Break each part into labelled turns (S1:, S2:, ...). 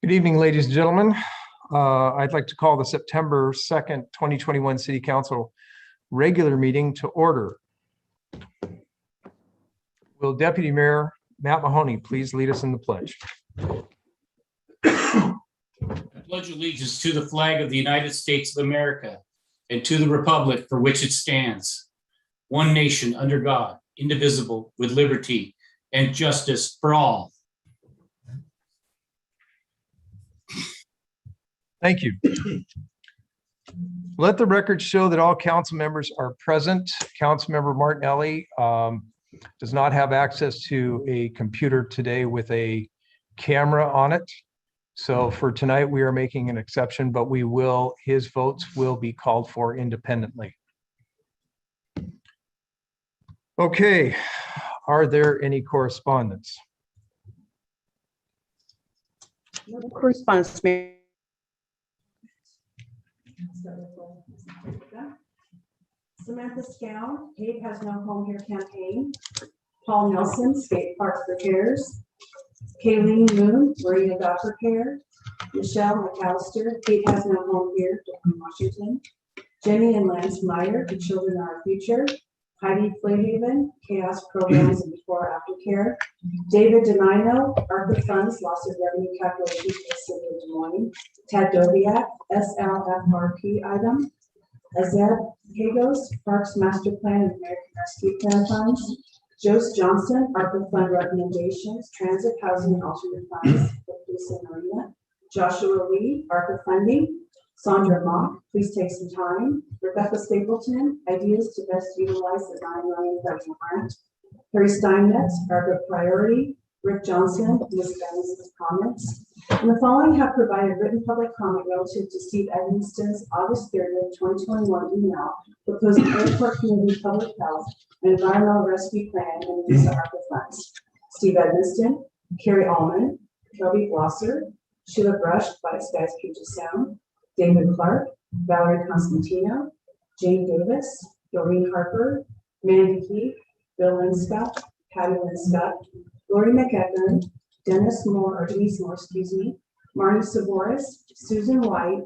S1: Good evening, ladies and gentlemen. I'd like to call the September 2nd, 2021 City Council regular meeting to order. Will Deputy Mayor Matt Mahoney please lead us in the pledge?
S2: I pledge allegiance to the flag of the United States of America and to the republic for which it stands, one nation under God, indivisible, with liberty and justice for all.
S1: Thank you. Let the record show that all council members are present. Councilmember Martinelli does not have access to a computer today with a camera on it. So for tonight, we are making an exception, but his votes will be called for independently. Okay, are there any correspondence?
S3: No correspondence, Mayor.
S4: Samantha Scow, Kate Has No Home Here campaign. Paul Nelson, skate park repairs. Kayleen Moon, Marina Dock repair. Michelle McAllister, Kate Has No Home Here, Washington. Jenny and Lance Meyer, The Children Are Our Future. Heidi Flayhaven, Chaos Programs and Before Aftercare. David Denino, ARPA Funds, Loss of Revenue Calculations for the City of Des Moines. Ted Dobiak, SLFRP item. Azeb Hagos, Parks Master Plan and American Rescue Plan Funds. Jose Johnson, ARPA Fund Recommendations, Transit Housing and Alternate Funds for Police and Marina. Joshua Lee, ARPA Funding. Sandra Mock, Please Take Some Time. Rebecca Stapleton, Ideas to Best Utilize the $9 million grant. Harry Steinmetz, ARPA Priority. Rick Johnson, Ms. Dennis's comments. And the following have provided written public comment relative to Steve Edmonston's August 30th, 2021 email proposing airport community public health and environmental rescue plan and use of ARPA funds. Steve Edmonston, Carrie Allman, Kelby Blosser, Sheila Brush by Skies Puget Sound, David Clark, Valerie Constantino, Jane Davis, Doreen Harper, Mandy Keith, Bill Linscott, Patty Linscott, Lori McEachern, Denise Moore, Marnie Savoris, Susan White,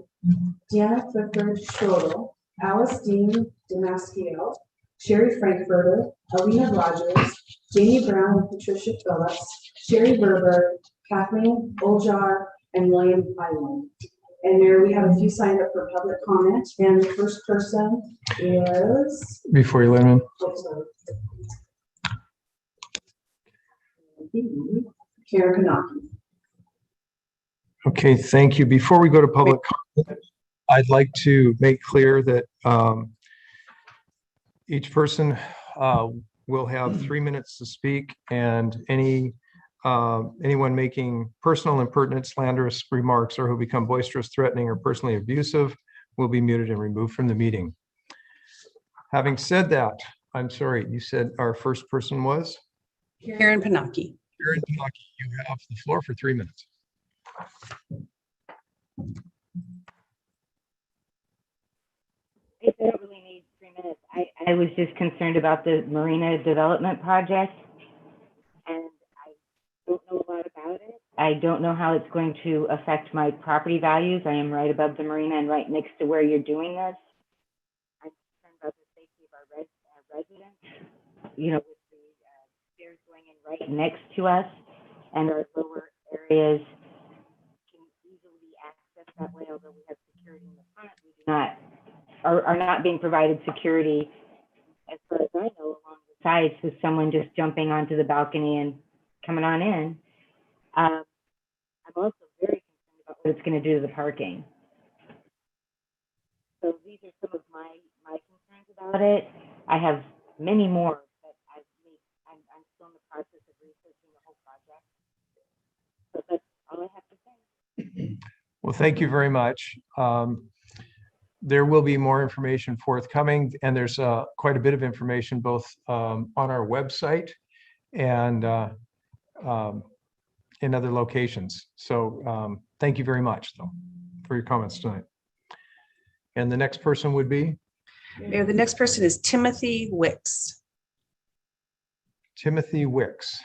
S4: Deanna Clifford Schrodel, Alice Dean Damascio, Sherry Frankfurter, Alina Rogers, Jamie Brown and Patricia Phillips, Sherry Berber, Kathleen Oljar, and William Island. And Mayor, we have a few signed up for public comment, and the first person is...
S1: Before you let him in.
S4: Karen Kanaki.
S1: Okay, thank you. Before we go to public comment, I'd like to make clear that each person will have 3 minutes to speak, and anyone making personal, impertinent, slanderous remarks or who become boisterous, threatening, or personally abusive will be muted and removed from the meeting. Having said that, I'm sorry, you said our first person was?
S3: Karen Panaki.
S1: Karen Panaki, you have the floor for 3 minutes.
S5: I don't really need 3 minutes. I was just concerned about the marina development project, and I don't know a lot about it. I don't know how it's going to affect my property values. I am right above the marina and right next to where you're doing this. I'm concerned about the safety of our residents, you know, with the stairs going in right next to us, and our lower areas can easily be accessed that way, although we have security in the front. We do not, are not being provided security, as far as I know, along the sides with someone just jumping onto the balcony and coming on in. I'm also very concerned about what it's going to do to the parking. So these are some of my concerns about it. I have many more, but I'm still in the process of researching the whole project. So that's all I have to say.
S1: Well, thank you very much. There will be more information forthcoming, and there's quite a bit of information both on our website and in other locations. So Thank you very much, though, for your comments tonight. And the next person would be
S3: Mayor, the next person is Timothy Wicks.
S1: Timothy Wicks.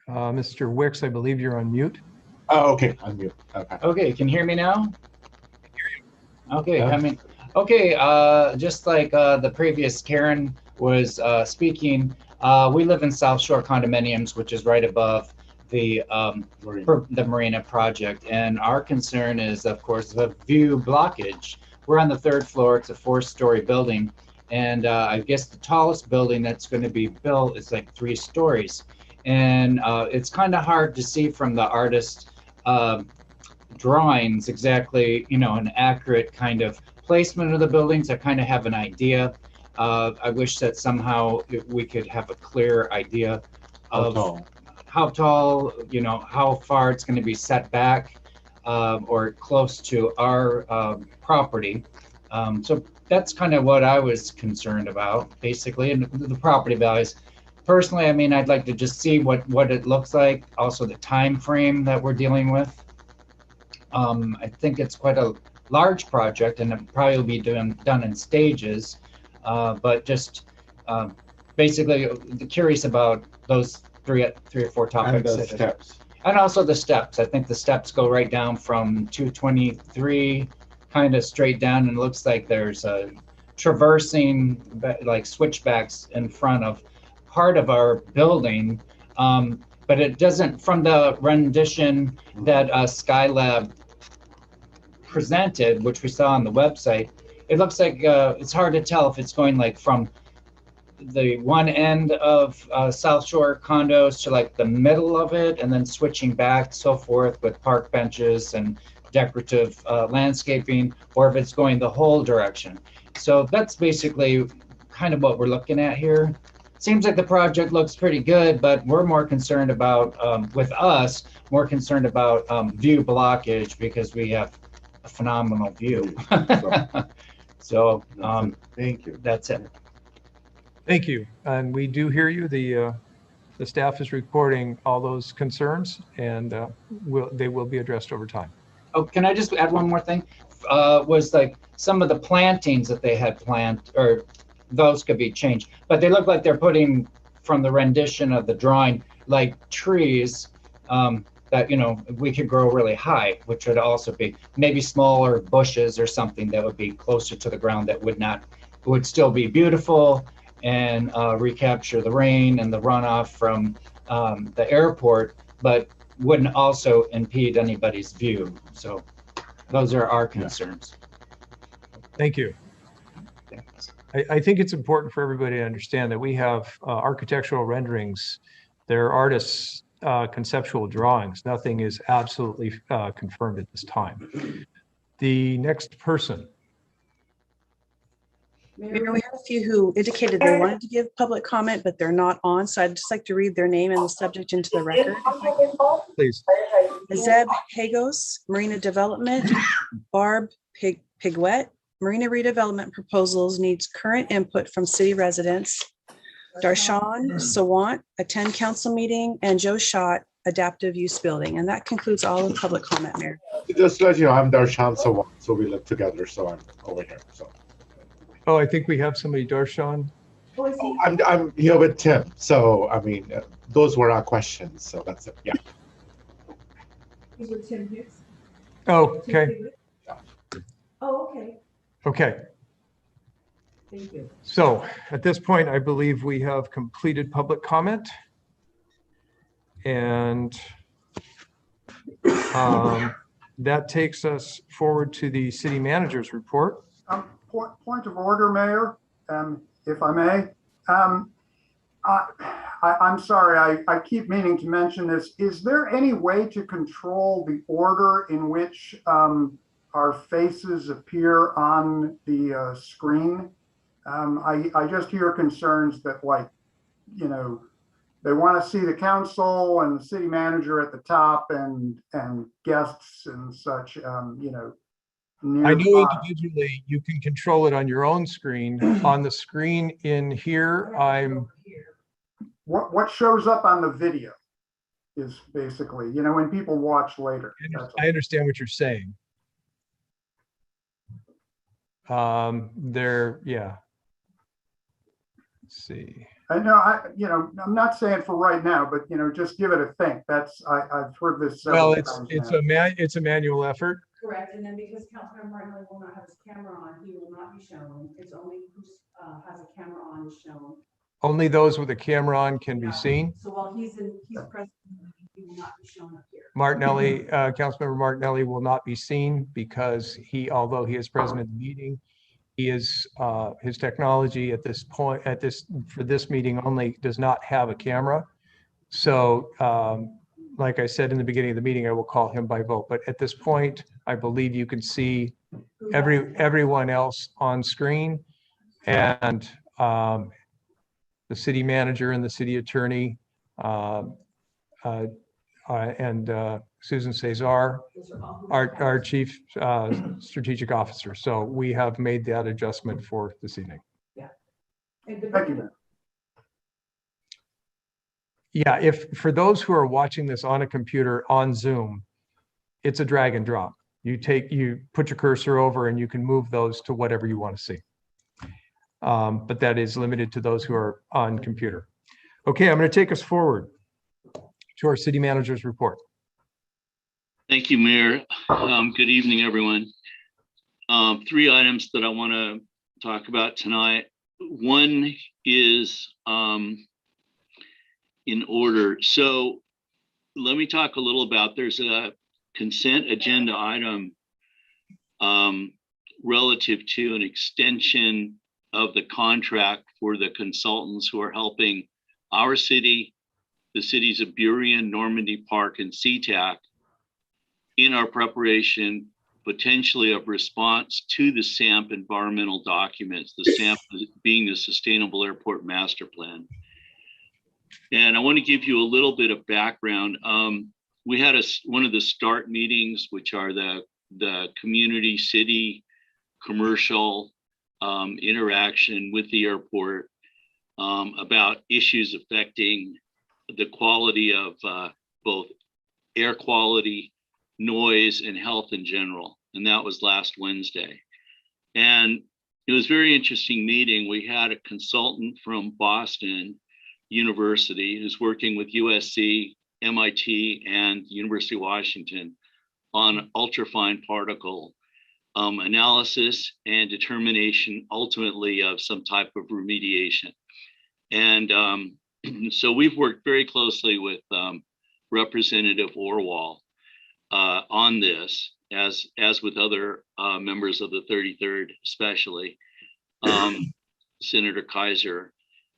S1: Mr. Wicks, I believe you're on mute.
S6: Oh, okay, I'm mute. Okay.
S7: Okay, can you hear me now? Okay,
S6: Yeah.
S7: Okay, just like the previous Karen was speaking, we live in South Shore condominiums, which is right above the the marina project, and our concern is, of course, the view blockage. We're on the 3rd floor. It's a 4-story building, and I guess the tallest building that's going to be built is like 3 stories, and it's kind of hard to see from the artist drawings exactly, you know, an accurate kind of placement of the buildings. I kind of have an idea. I wish that somehow we could have a clear idea of how tall, you know, how far it's going to be set back or close to our property. So that's kind of what I was concerned about, basically, and the property values. Personally, I mean, I'd like to just see what it looks like, also the time frame that we're dealing with. I think it's quite a large project, and it probably will be done in stages, but just basically curious about those three or four topics.
S6: And the steps.
S7: And also the steps. I think the steps go right down from 223 kind of straight down, and it looks like there's a traversing like switchbacks in front of part of our building, but it doesn't, from the rendition that SKYLAB presented, which we saw on the website, it looks like it's hard to tell if it's going like from the one end of South Shore condos to like the middle of it, and then switching back, so forth, with park benches and decorative landscaping, or if it's going the whole direction. So that's basically kind of what we're looking at here. Seems like the project looks pretty good, but we're more concerned about, more concerned about view blockage, because we have a phenomenal view. So
S6: Thank you.
S7: that's it.
S1: Thank you. And we do hear you. The staff is recording all those concerns, and they will be addressed over time.
S7: Oh, can I just add one more thing? Was like some of the plantings that they had planted, or those could be changed, but they look like they're putting, from the rendition of the drawing, like trees that, you know, we could grow really high, which would also be maybe smaller bushes or something that would be closer to the ground, that would still be beautiful and recapture the rain and the runoff from the airport, but wouldn't also impede anybody's view. So those are our concerns.
S1: Thank you.
S7: Thanks.
S1: I think it's important for everybody to understand that we have architectural renderings. They're artists' conceptual drawings. Nothing is absolutely confirmed at this time. The next person.
S3: Mayor, we have a few who indicated they wanted to give public comment, but they're not on. So I'd just like to read their name and the subject into the record.
S1: Please.
S3: Zeb Hagos, Marina Development. Barb Piguet, Marina redevelopment proposals needs current input from city residents. Darshan Sawant, attend council meeting, and Joe Schott, adaptive use building. And that concludes all of public comment, Mayor.
S6: Just to let you know, I'm Darshan Sawant, so we live together, so I'm over here. So
S1: Oh, I think we have somebody, Darshan.
S6: I'm here with Tim. So I mean, those were our questions. So that's it. Yeah.
S4: He's with Tim Hicks.
S1: Oh, okay.
S4: Oh, okay.
S1: Okay.
S4: Thank you.
S1: So at this point, I believe we have completed public comment. And that takes us forward to the city manager's report.
S8: Point of order, Mayor, if I may. I'm sorry, I keep meaning to mention this. Is there any way to control the order in which our faces appear on the screen? I just hear concerns that, like, you know, they want to see the council and the city manager at the top, and guests and such, you know,
S1: I know
S8: nearby.
S1: individually you can control it on your own screen. On the screen in here,
S8: What shows up on the video is basically, when people watch later. That's all.
S1: I understand what you're saying. Yeah. Let's see.
S8: I know, I'm not saying for right now, but, just give it a think. I've heard this
S1: Well,
S8: several times now.
S1: it's a manual effort.
S4: Correct, and then because Councilmember Martinelli will not have his camera on, he will not be shown. It's only who has a camera on is shown.
S1: Only those with a camera on can be seen.
S4: So while he's present, he will not be shown up here.
S1: Martinelli, Councilmember Martinelli will not be seen because although he is present at the meeting, he is, his technology at this point, for this meeting only does not have a camera. So, like I said in the beginning of the meeting, I will call him by vote. But at this point, I believe you can see everyone else on screen, and the city manager and the city attorney, and Susan Cesar, our chief strategic officer. So we have made that adjustment for this evening.
S8: Thank you.
S1: Yeah, for those who are watching this on a computer on Zoom, it's a drag and drop. You put your cursor over and you can move those to whatever you want to see. But that is limited to those who are on computer. Okay, I'm going to take us forward to our city manager's report.
S9: Thank you, Mayor. Good evening, everyone. 3 items that I want to talk about tonight. One is in order. So let me talk a little about, there's a consent agenda item relative to an extension of the contract for the consultants who are helping our city, the cities of Burien, Normandy Park, and SeaTac in our preparation potentially of response to the SAMP environmental documents, the SAMP being the Sustainable Airport Master Plan. And I want to give you a little bit of background. We had one of the START meetings, which are the community, city, commercial interaction with the airport about issues affecting the quality of both air quality, noise, and health in general. And that was last Wednesday. And it was a very interesting meeting. We had a consultant from Boston University who's working with USC, MIT, and University of Washington on ultrafine particle analysis and determination ultimately of some type of remediation. And so we've worked very closely with Representative Orwell on this, as with other members of the 33rd, especially Senator Kaiser,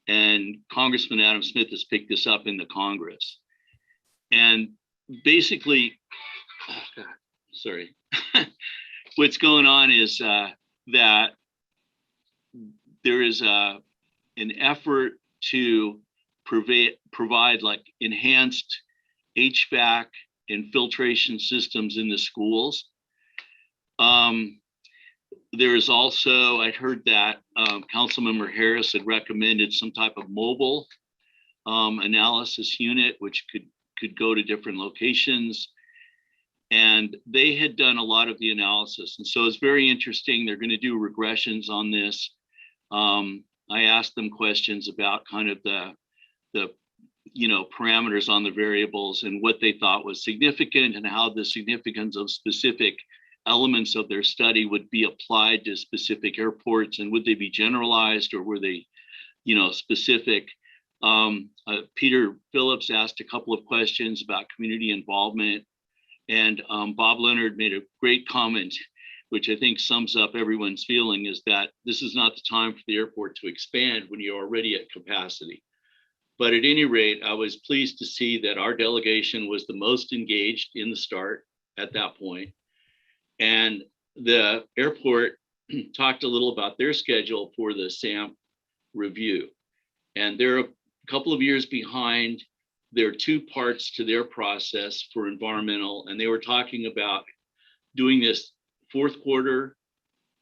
S9: and Congressman Adam Smith has picked this up in the Congress. And basically, what's going on is that there is an effort to provide like enhanced HVAC and filtration systems in the schools. There is also, I'd heard that Councilmember Harris had recommended some type of mobile analysis unit, which could go to different locations. And they had done a lot of the analysis. And so it's very interesting. They're going to do regressions on this. I asked them questions about kind of the parameters on the variables and what they thought was significant and how the significance of specific elements of their study would be applied to specific airports, and would they be generalized or were they, specific. Peter Phillips asked a couple of questions about community involvement, and Bob Leonard made a great comment, which I think sums up everyone's feeling, is that this is not the time for the airport to expand when you're already at capacity. But at any rate, I was pleased to see that our delegation was the most engaged in the START at that point. And the airport talked a little about their schedule for the SAMP review. And they're a couple of years behind. There are 2 parts to their process for environmental, and they were talking about doing this fourth quarter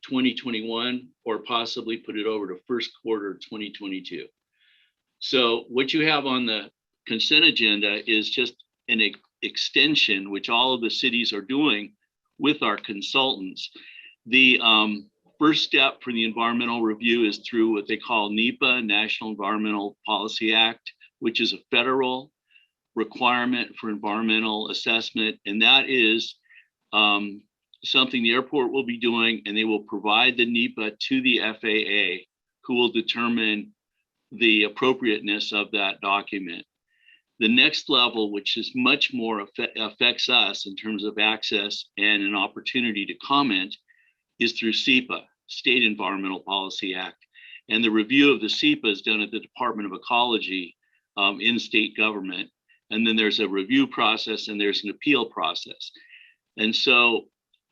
S9: 2021, or possibly put it over to first quarter 2022. So what you have on the consent agenda is just an extension, which all of the cities are doing with our consultants. The first step for the environmental review is through what they call NEPA, National Environmental Policy Act, which is a federal requirement for environmental assessment. And that is something the airport will be doing, and they will provide the NEPA to the FAA, who will determine the appropriateness of that document. The next level, which is much more affects us in terms of access and an opportunity to comment, is through SEPA, State Environmental Policy Act. And the review of the SEPA is done at the Department of Ecology in state government. And then there's a review process and there's an appeal process. And so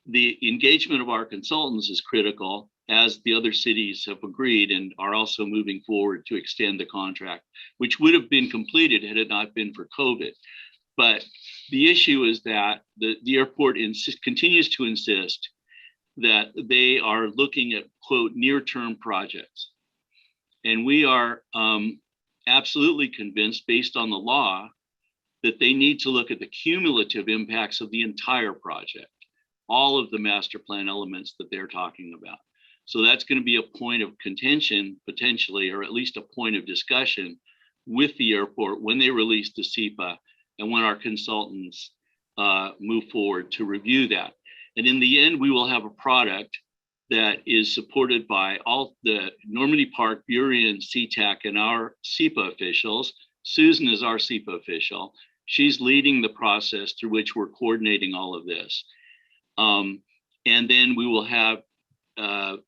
S9: the engagement of our consultants is critical, as the other cities have agreed and are also moving forward to extend the contract, which would have been completed had it not been for COVID. But the issue is that the airport continues to insist that they are looking at, quote, near-term projects. And we are absolutely convinced, based on the law, that they need to look at the cumulative impacts of the entire project, all of the master plan elements that they're talking about. So that's going to be a point of contention, potentially, or at least a point of discussion with the airport when they release the SEPA and when our consultants move forward to review that. And in the end, we will have a product that is supported by all the Normandy Park, Burien, CTAC, and our SEPA officials. Susan is our SEPA official. She's leading the process through which we're coordinating all of this. And then we will have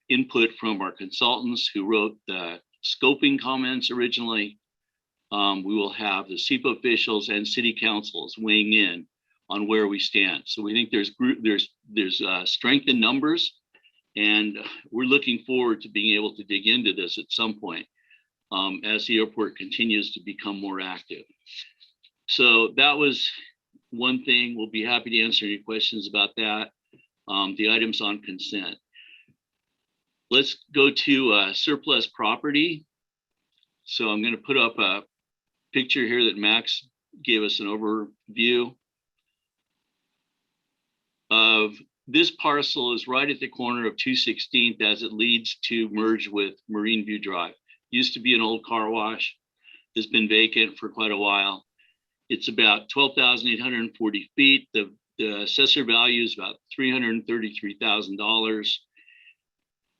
S9: input from our consultants who wrote the scoping comments originally. We will have the SEPA officials and city councils weighing in on where we stand. So we think there's strength in numbers, and we're looking forward to being able to dig into this at some point as the airport continues to become more active. So that was one thing. We'll be happy to answer any questions about that. The items on consent. Let's go to surplus property. So I'm going to put up a picture here that Max gave us an overview of. This parcel is right at the corner of 216th as it leads to merge with Marine View Drive. Used to be an old car wash. It's been vacant for quite a while. It's about 12,840 feet. The assessor value is about $333,000.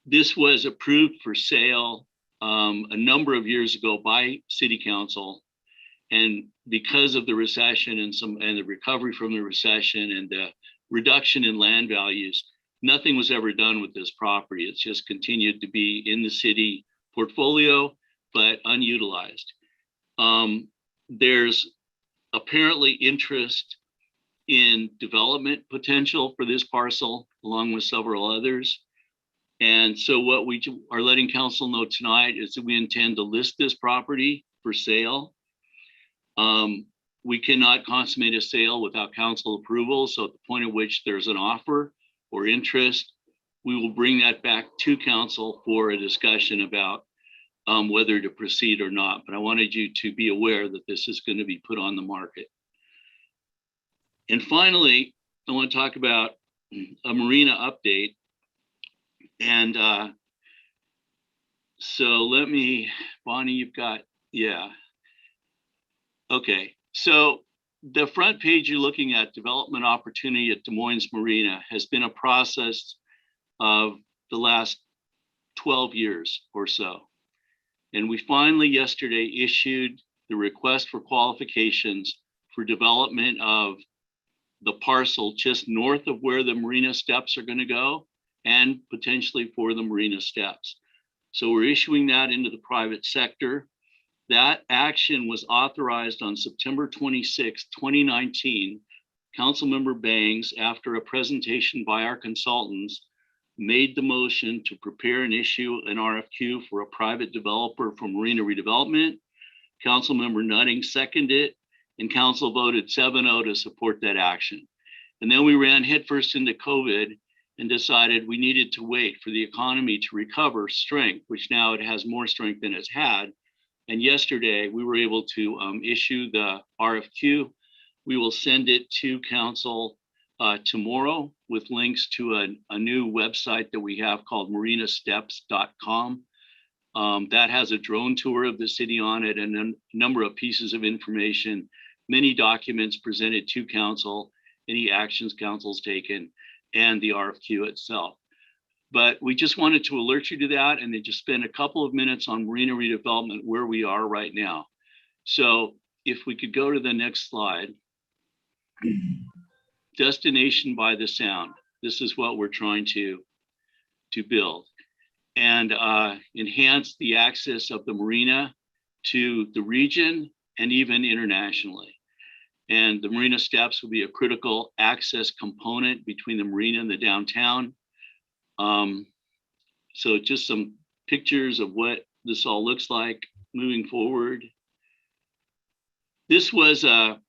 S9: This was approved for sale a number of years ago by City Council. And because of the recession and the recovery from the recession and the reduction in land values, nothing was ever done with this property. It's just continued to be in the city portfolio, but unutilized. There's apparently interest in development potential for this parcel, along with several others. And so what we are letting council know tonight is that we intend to list this property for sale. We cannot consummate a sale without council approval. So at the point at which there's an offer or interest, we will bring that back to council for a discussion about whether to proceed or not. But I wanted you to be aware that this is going to be put on the market. And finally, I want to talk about a marina update. And so let me, Bonnie, you've got, yeah. Okay, so the front page you're looking at, development opportunity at Des Moines Marina, has been a process of the last 12 years or so. And we finally yesterday issued the request for qualifications for development of the parcel just north of where the marina steps are going to go, and potentially for the marina steps. So we're issuing that into the private sector. That action was authorized on September 26, 2019. Councilmember Bangs, after a presentation by our consultants, made the motion to prepare and issue an RFQ for a private developer for marina redevelopment. Councilmember Nutting seconded it, and council voted 7-0 to support that action. And then we ran headfirst into COVID, and decided we needed to wait for the economy to recover strength, which now it has more strength than it's had. And yesterday we were able to issue the RFQ. We will send it to council tomorrow with links to a new website that we have called marinasteps.com. That has a drone tour of the city on it and a number of pieces of information, many documents presented to council, any actions council's taken, and the RFQ itself. But we just wanted to alert you to that and then just spend a couple of minutes on marina redevelopment where we are right now. So if we could go to the next slide. Destination by the Sound. This is what we're trying to build and enhance the access of the marina to the region and even internationally. And the marina steps will be a critical access component between the marina and the downtown. So just some pictures of what this all looks like moving forward. This was a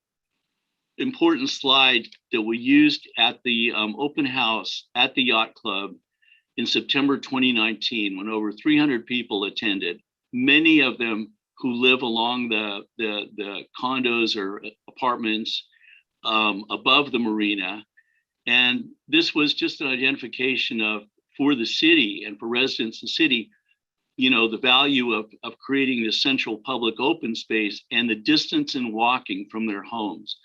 S9: important slide that we used at the open house at the yacht club in September 2019 when over 300 people attended, many of them who live along the condos or apartments above the marina. And this was just an identification of, for the city and for residents of the city, you know, the value of creating this central public open space and the distance in walking from their homes.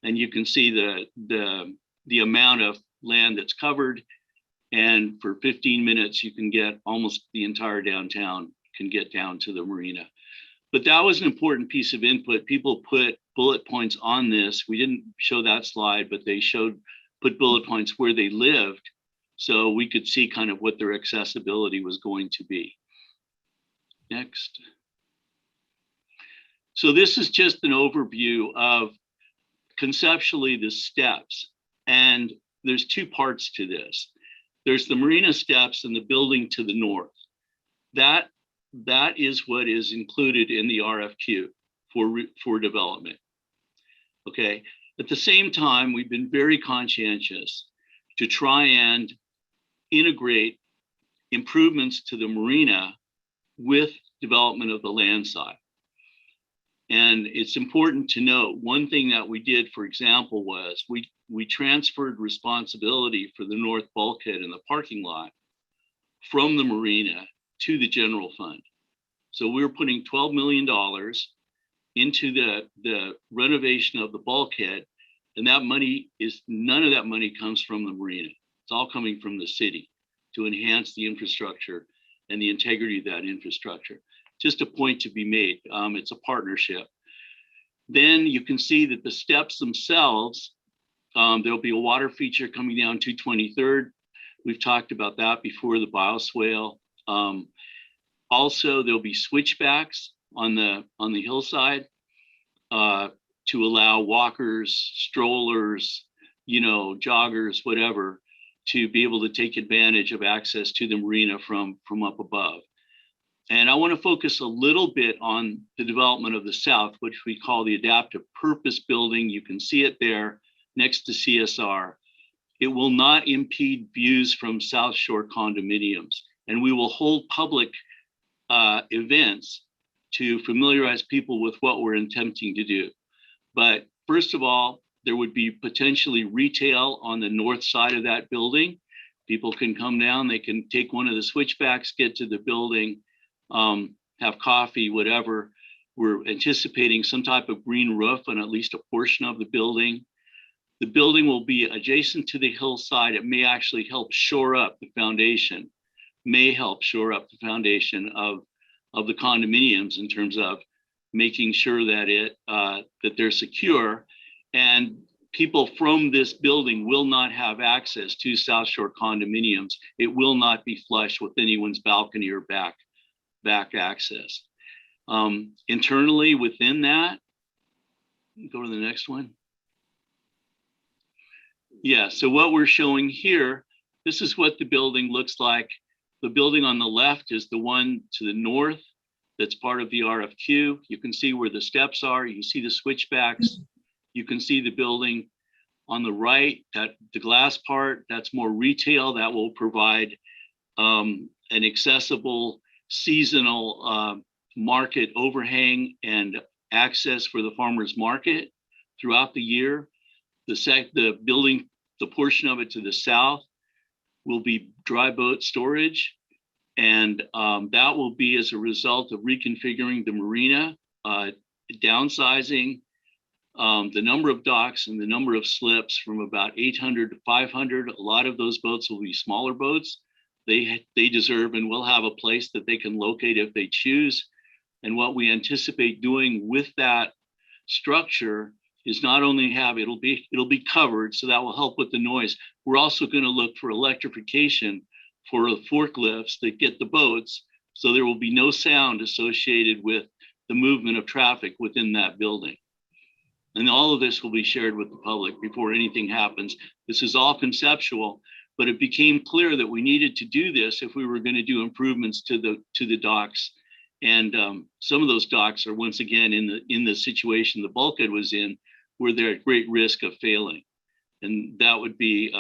S9: And you can see the amount of land that's covered. And for 15 minutes, you can get almost the entire downtown can get down to the marina. But that was an important piece of input. People put bullet points on this. We didn't show that slide, but they put bullet points where they lived so we could see kind of what their accessibility was going to be. Next. So this is just an overview of conceptually the steps. And there's two parts to this. There's the marina steps and the building to the north. That is what is included in the RFQ for development. Okay. At the same time, we've been very conscientious to try and integrate improvements to the marina with development of the land side. And it's important to note, one thing that we did, for example, was we transferred responsibility for the north bulkhead in the parking lot from the marina to the general fund. So we're putting $12 million into the renovation of the bulkhead, and that money none of that money comes from the marina. It's all coming from the city to enhance the infrastructure and the integrity of that infrastructure. Just a point to be made. It's a partnership. Then you can see that the steps themselves, there'll be a water feature coming down 223rd. We've talked about that before, the bioswale. Also, there'll be switchbacks on the hillside to allow walkers, strollers, joggers, whatever, to be able to take advantage of access to the marina from up above. And I want to focus a little bit on the development of the south, which we call the adaptive purpose building. You can see it there next to CSR. It will not impede views from South Shore condominiums, and we will hold public events to familiarize people with what we're attempting to do. But first of all, there would be potentially retail on the north side of that building. People can come down, they can take one of the switchbacks, get to the building, have coffee, whatever. We're anticipating some type of green roof on at least a portion of the building. The building will be adjacent to the hillside. It may actually help shore up the foundation, of the condominiums in terms of making sure that that they're secure, and people from this building will not have access to South Shore condominiums. It will not be flush with anyone's balcony or back access. Internally within that, go to the next one. Yeah, so what we're showing here, this is what the building looks like. The building on the left is the one to the north that's part of the RFQ. You can see where the steps are. You see the switchbacks. You can see the building. on the right, that the glass part, that's more retail. That will provide an accessible seasonal market overhang and access for the farmers market throughout the year. The building, the portion of it to the south will be dry boat storage. And that will be as a result of reconfiguring the marina, downsizing the number of docks and the number of slips from about 800 to 500. A lot of those boats will be smaller boats. They deserve and will have a place that they can locate if they choose. And what we anticipate doing with that structure is not only have, it'll be covered, so that will help with the noise. We're also going to look for electrification for the forklifts that get the boats, so there will be no sound associated with the movement of traffic within that building. And all of this will be shared with the public before anything happens. This is all conceptual, but it became clear that we needed to do this if we were going to do improvements to the docks. And some of those docks are once again in the situation the bulkhead was in, where they're at great risk of failing. And that would be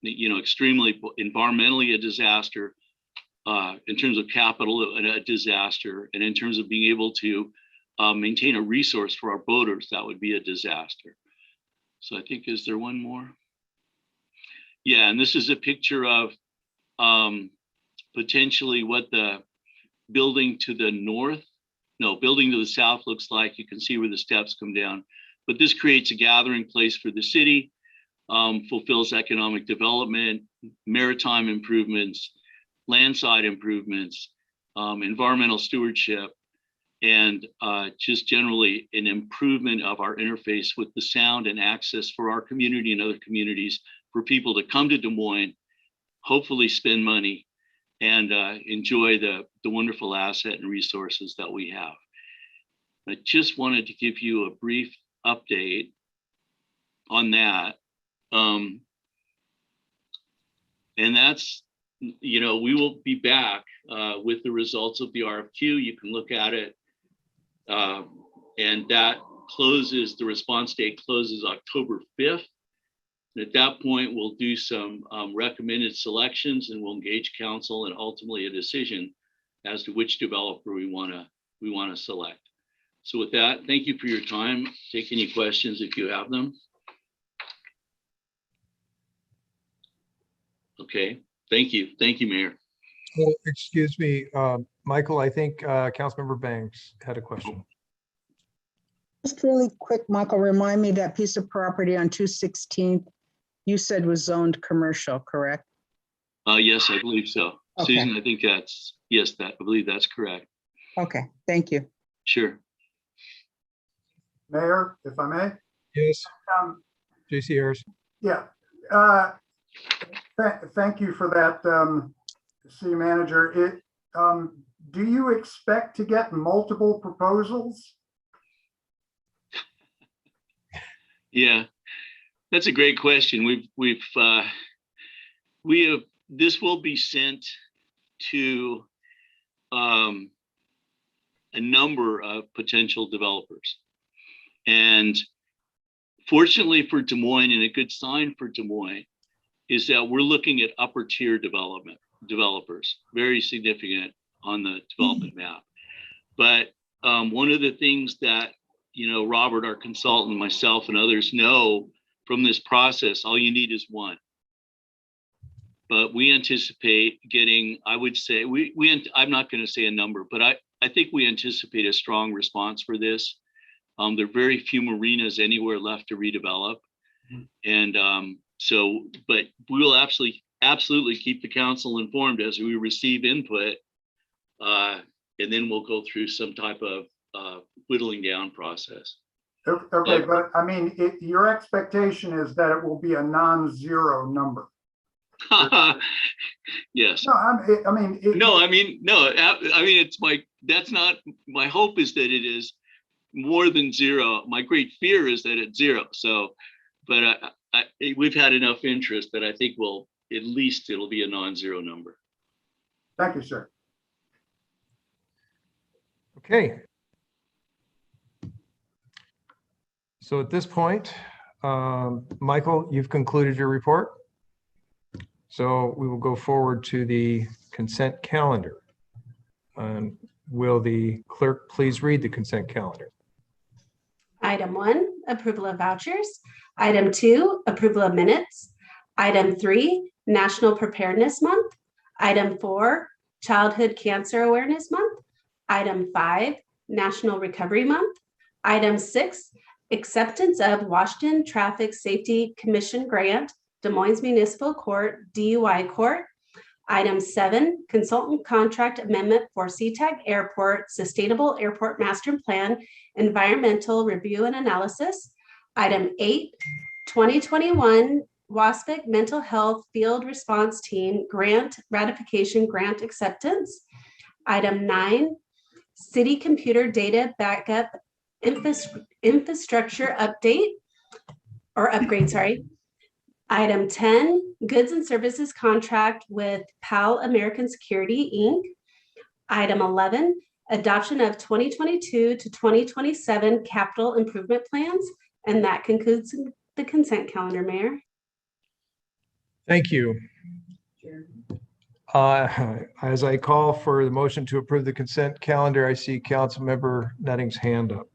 S9: extremely environmentally a disaster, in terms of capital, a disaster, and in terms of being able to maintain a resource for our boaters, that would be a disaster. So I think, is there one more? Yeah, and this is a picture of potentially what the building to the south looks like. You can see where the steps come down, but this creates a gathering place for the city, fulfills economic development, maritime improvements, landside improvements, environmental stewardship, and just generally an improvement of our interface with the sound and access for our community and other communities, for people to come to Des Moines, hopefully spend money, and enjoy the wonderful asset and resources that we have. I just wanted to give you a brief update on that. And that's, we will be back with the results of the RFQ. You can look at it. And that closes, the response date closes October 5th. And at that point, we'll do some recommended selections, and we'll engage council and ultimately a decision as to which developer we want to select. So with that, thank you for your time. Take any questions if you have them. Okay, thank you. Thank you, Mayor.
S1: Oh, excuse me, Michael, I think Councilmember Banks had a question.
S10: Just really quick, Michael, remind me that piece of property on 216th, you said was zoned commercial, correct?
S9: Yes, I believe so.
S10: Okay.
S9: Susan, I think that's, yes, I believe that's correct.
S10: Okay, thank you.
S9: Sure.
S8: Mayor, if I may?
S1: Yes,
S8: Um,
S1: J.C. Ayers.
S8: Yeah. Thank you for that, City Manager. Do you expect to get multiple proposals?
S9: Yeah, that's a great question. This will be sent to a number of potential developers. And fortunately for Des Moines, and a good sign for Des Moines, is that we're looking at upper tier developers, very significant on the development map. But one of the things that, Robert, our consultant, myself, and others know from this process, all you need is one. But we anticipate getting, I would say, I'm not going to say a number, but I think we anticipate a strong response for this. There are very few marinas anywhere left to redevelop. And but we will absolutely keep the council informed as we receive input. And then we'll go through some type of whittling down process.
S8: Okay, but I mean, your expectation is that it will be a non-zero number.
S9: Yes.
S8: No,
S9: it's that's not, my hope is that it is more than zero. My great fear is that it's zero. So, but we've had enough interest that I think at least it'll be a non-zero number.
S8: Thank you, sir.
S1: Okay. So at this point, Michael, you've concluded your report. So we will go forward to the consent calendar. And will the clerk please read the consent calendar?
S11: Item 1, approval of vouchers. Item 2, approval of minutes. Item 3, National Preparedness Month. Item 4, Childhood Cancer Awareness Month. Item 5, National Recovery Month. Item 6, acceptance of Washington Traffic Safety Commission grant, Des Moines Municipal Court, DUI Court. Item 7, consultant contract amendment for SeaTac Airport Sustainable Airport Master Plan Environmental Review and Analysis. Item 8, 2021 WASPIC Mental Health Field Response Team Grant Ratification Grant Acceptance. Item 9, City Computer Data Backup Infrastructure Update or Upgrade, sorry. Item 10, Goods and Services Contract with PAL American Security, Inc. Item 11, Adoption of 2022 to 2027 Capital Improvement Plans. And that concludes the consent calendar, Mayor.
S1: Thank you. As I call for the motion to approve the consent calendar, I see Councilmember Nutting's hand up.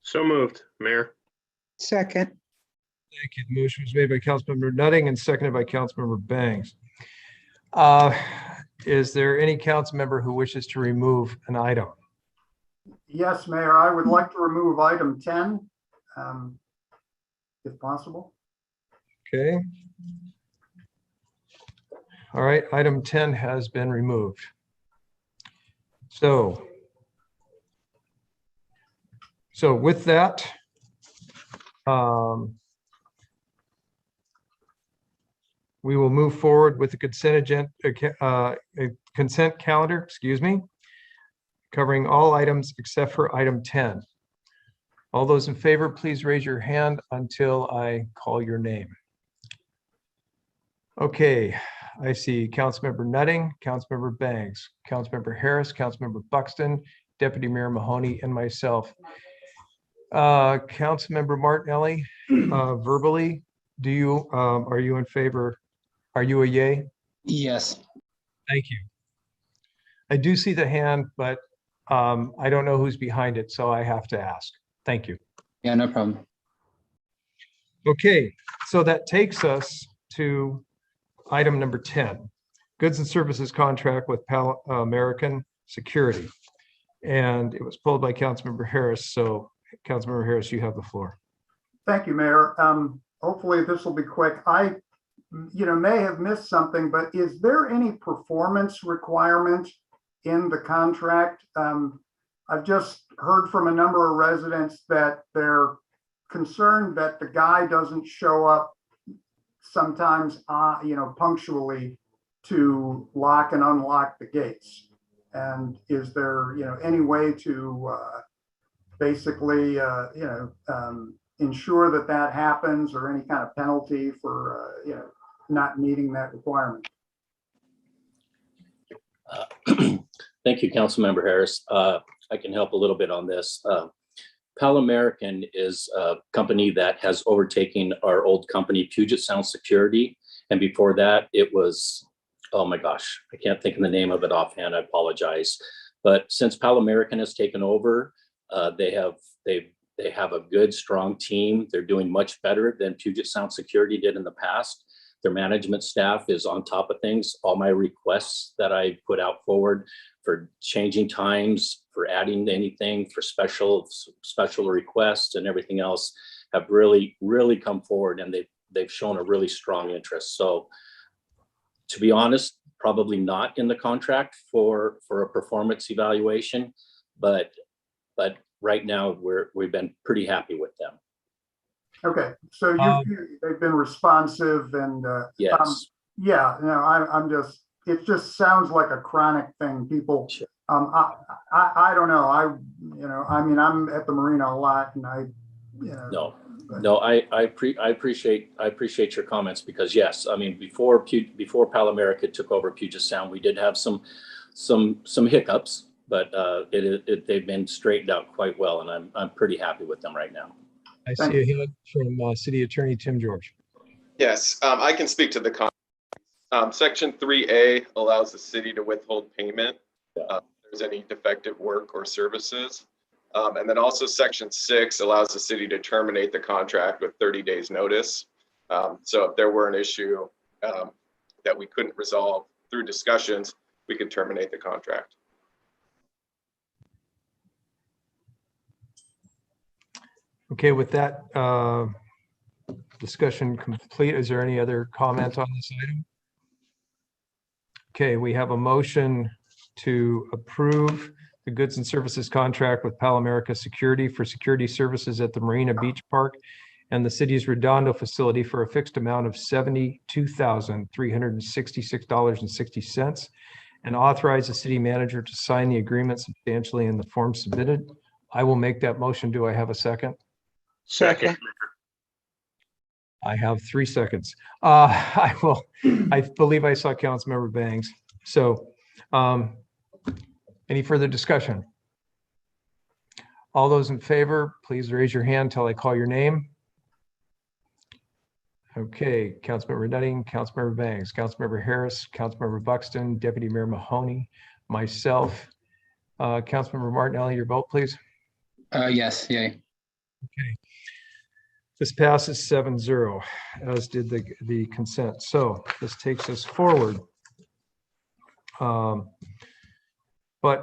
S12: So moved, Mayor.
S10: Second.
S1: Thank you. The motion was made by Councilmember Nutting and seconded by Councilmember Bangs. Is there any council member who wishes to remove an item?
S8: Yes, Mayor, I would like to remove item 10, if possible.
S1: Okay. All right, item 10 has been removed. So with that, we will move forward with the consent calendar, excuse me, covering all items except for item 10. All those in favor, please raise your hand until I call your name. Okay, I see Councilmember Nutting, Councilmember Bangs, Councilmember Harris, Councilmember Buxton, Deputy Mayor Mahoney, and myself. Councilmember Martinelli, verbally, are you in favor? Are you a yay?
S13: Yes.
S1: Thank you. I do see the hand, but I don't know who's behind it, so I have to ask. Thank you.
S13: Yeah, no problem.
S1: Okay, so that takes us to item number 10, Goods and Services Contract with PAL American Security. And it was pulled by Councilmember Harris. So Councilmember Harris, you have the floor.
S8: Thank you, Mayor. Hopefully this will be quick. I may have missed something, but is there any performance requirement in the contract? I've just heard from a number of residents that they're concerned that the guy doesn't show up sometimes, punctually to lock and unlock the gates. And is there, any way to basically, ensure that that happens, or any kind of penalty for, not meeting that requirement?
S14: Thank you, Councilmember Harris. I can help a little bit on this. PAL American is a company that has overtaken our old company, Puget Sound Security. And before that, it was, oh my gosh, I can't think of the name of it offhand. I apologize. But since PAL American has taken over, they have a good, strong team. They're doing much better than Puget Sound Security did in the past. Their management staff is on top of things. All my requests that I put out forward for changing times, for adding anything, for special requests and everything else have really, really come forward, and they've shown a really strong interest. So to be honest, probably not in the contract for a performance evaluation, but right now we've been pretty happy with them.
S8: Okay, so they've been responsive and
S14: yes.
S8: It just sounds like a chronic thing. People,
S14: sure.
S8: I don't know. I'm at the marina a lot, and
S14: I appreciate your comments, because yes, I mean, before PAL America took over Puget Sound, we did have some hiccups, but they've been straightened out quite well, and I'm pretty happy with them right now.
S1: I see a hand from City Attorney Tim George.
S13: Yes, I can speak to the Section 3A allows the city to withhold payment if there's any defective work or services. And then also Section 6 allows the city to terminate the contract with 30 days notice. So if there were an issue that we couldn't resolve through discussions, we could terminate the contract.
S1: Okay, with that discussion complete, is there any other comment on this item? Okay, we have a motion to approve the goods and services contract with Pal America Security for security services at the Marina Beach Park and the city's Redondo facility for a fixed amount of $72,366.60, and authorize the city manager to sign the agreement substantially in the form submitted. I will make that motion. Do I have a second?
S10: Second.
S1: I have 3 seconds. I believe I saw Councilmember Bangs. So any further discussion? All those in favor, please raise your hand till I call your name. Okay, Councilmember Nutting, Councilmember Bangs, Councilmember Harris, Councilmember Buxton, Deputy Mayor Mahoney, myself, Councilmember Martinelli, your vote, please.
S15: Yes, yay.
S1: Okay. This passes 7-0, as did the consent. So this takes us forward. But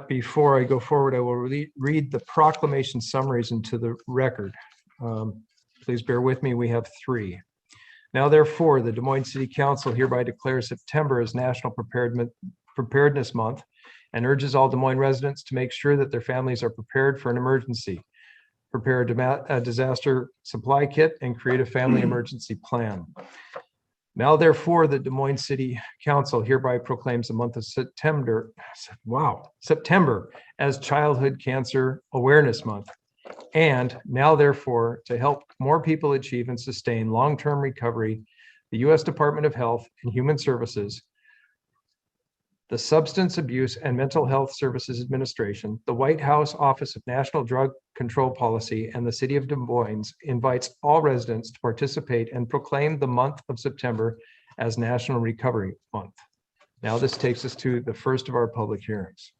S1: before I go forward, I will read the proclamation summaries into the record. Please bear with me, we have 3. Now therefore, the Des Moines City Council hereby declares September as National Preparedness Month and urges all Des Moines residents to make sure that their families are prepared for an emergency, prepare a disaster supply kit, and create a family emergency plan. Now therefore, the Des Moines City Council hereby proclaims the month of September as Childhood Cancer Awareness Month. And now therefore, to help more people achieve and sustain long-term recovery, the U.S. Department of Health and Human Services, the Substance Abuse and Mental Health Services Administration, the White House Office of National Drug Control Policy, and the City of Des Moines invites all residents to participate and proclaim the month of September as National Recovery Month. Now this takes us to the first of our public hearings.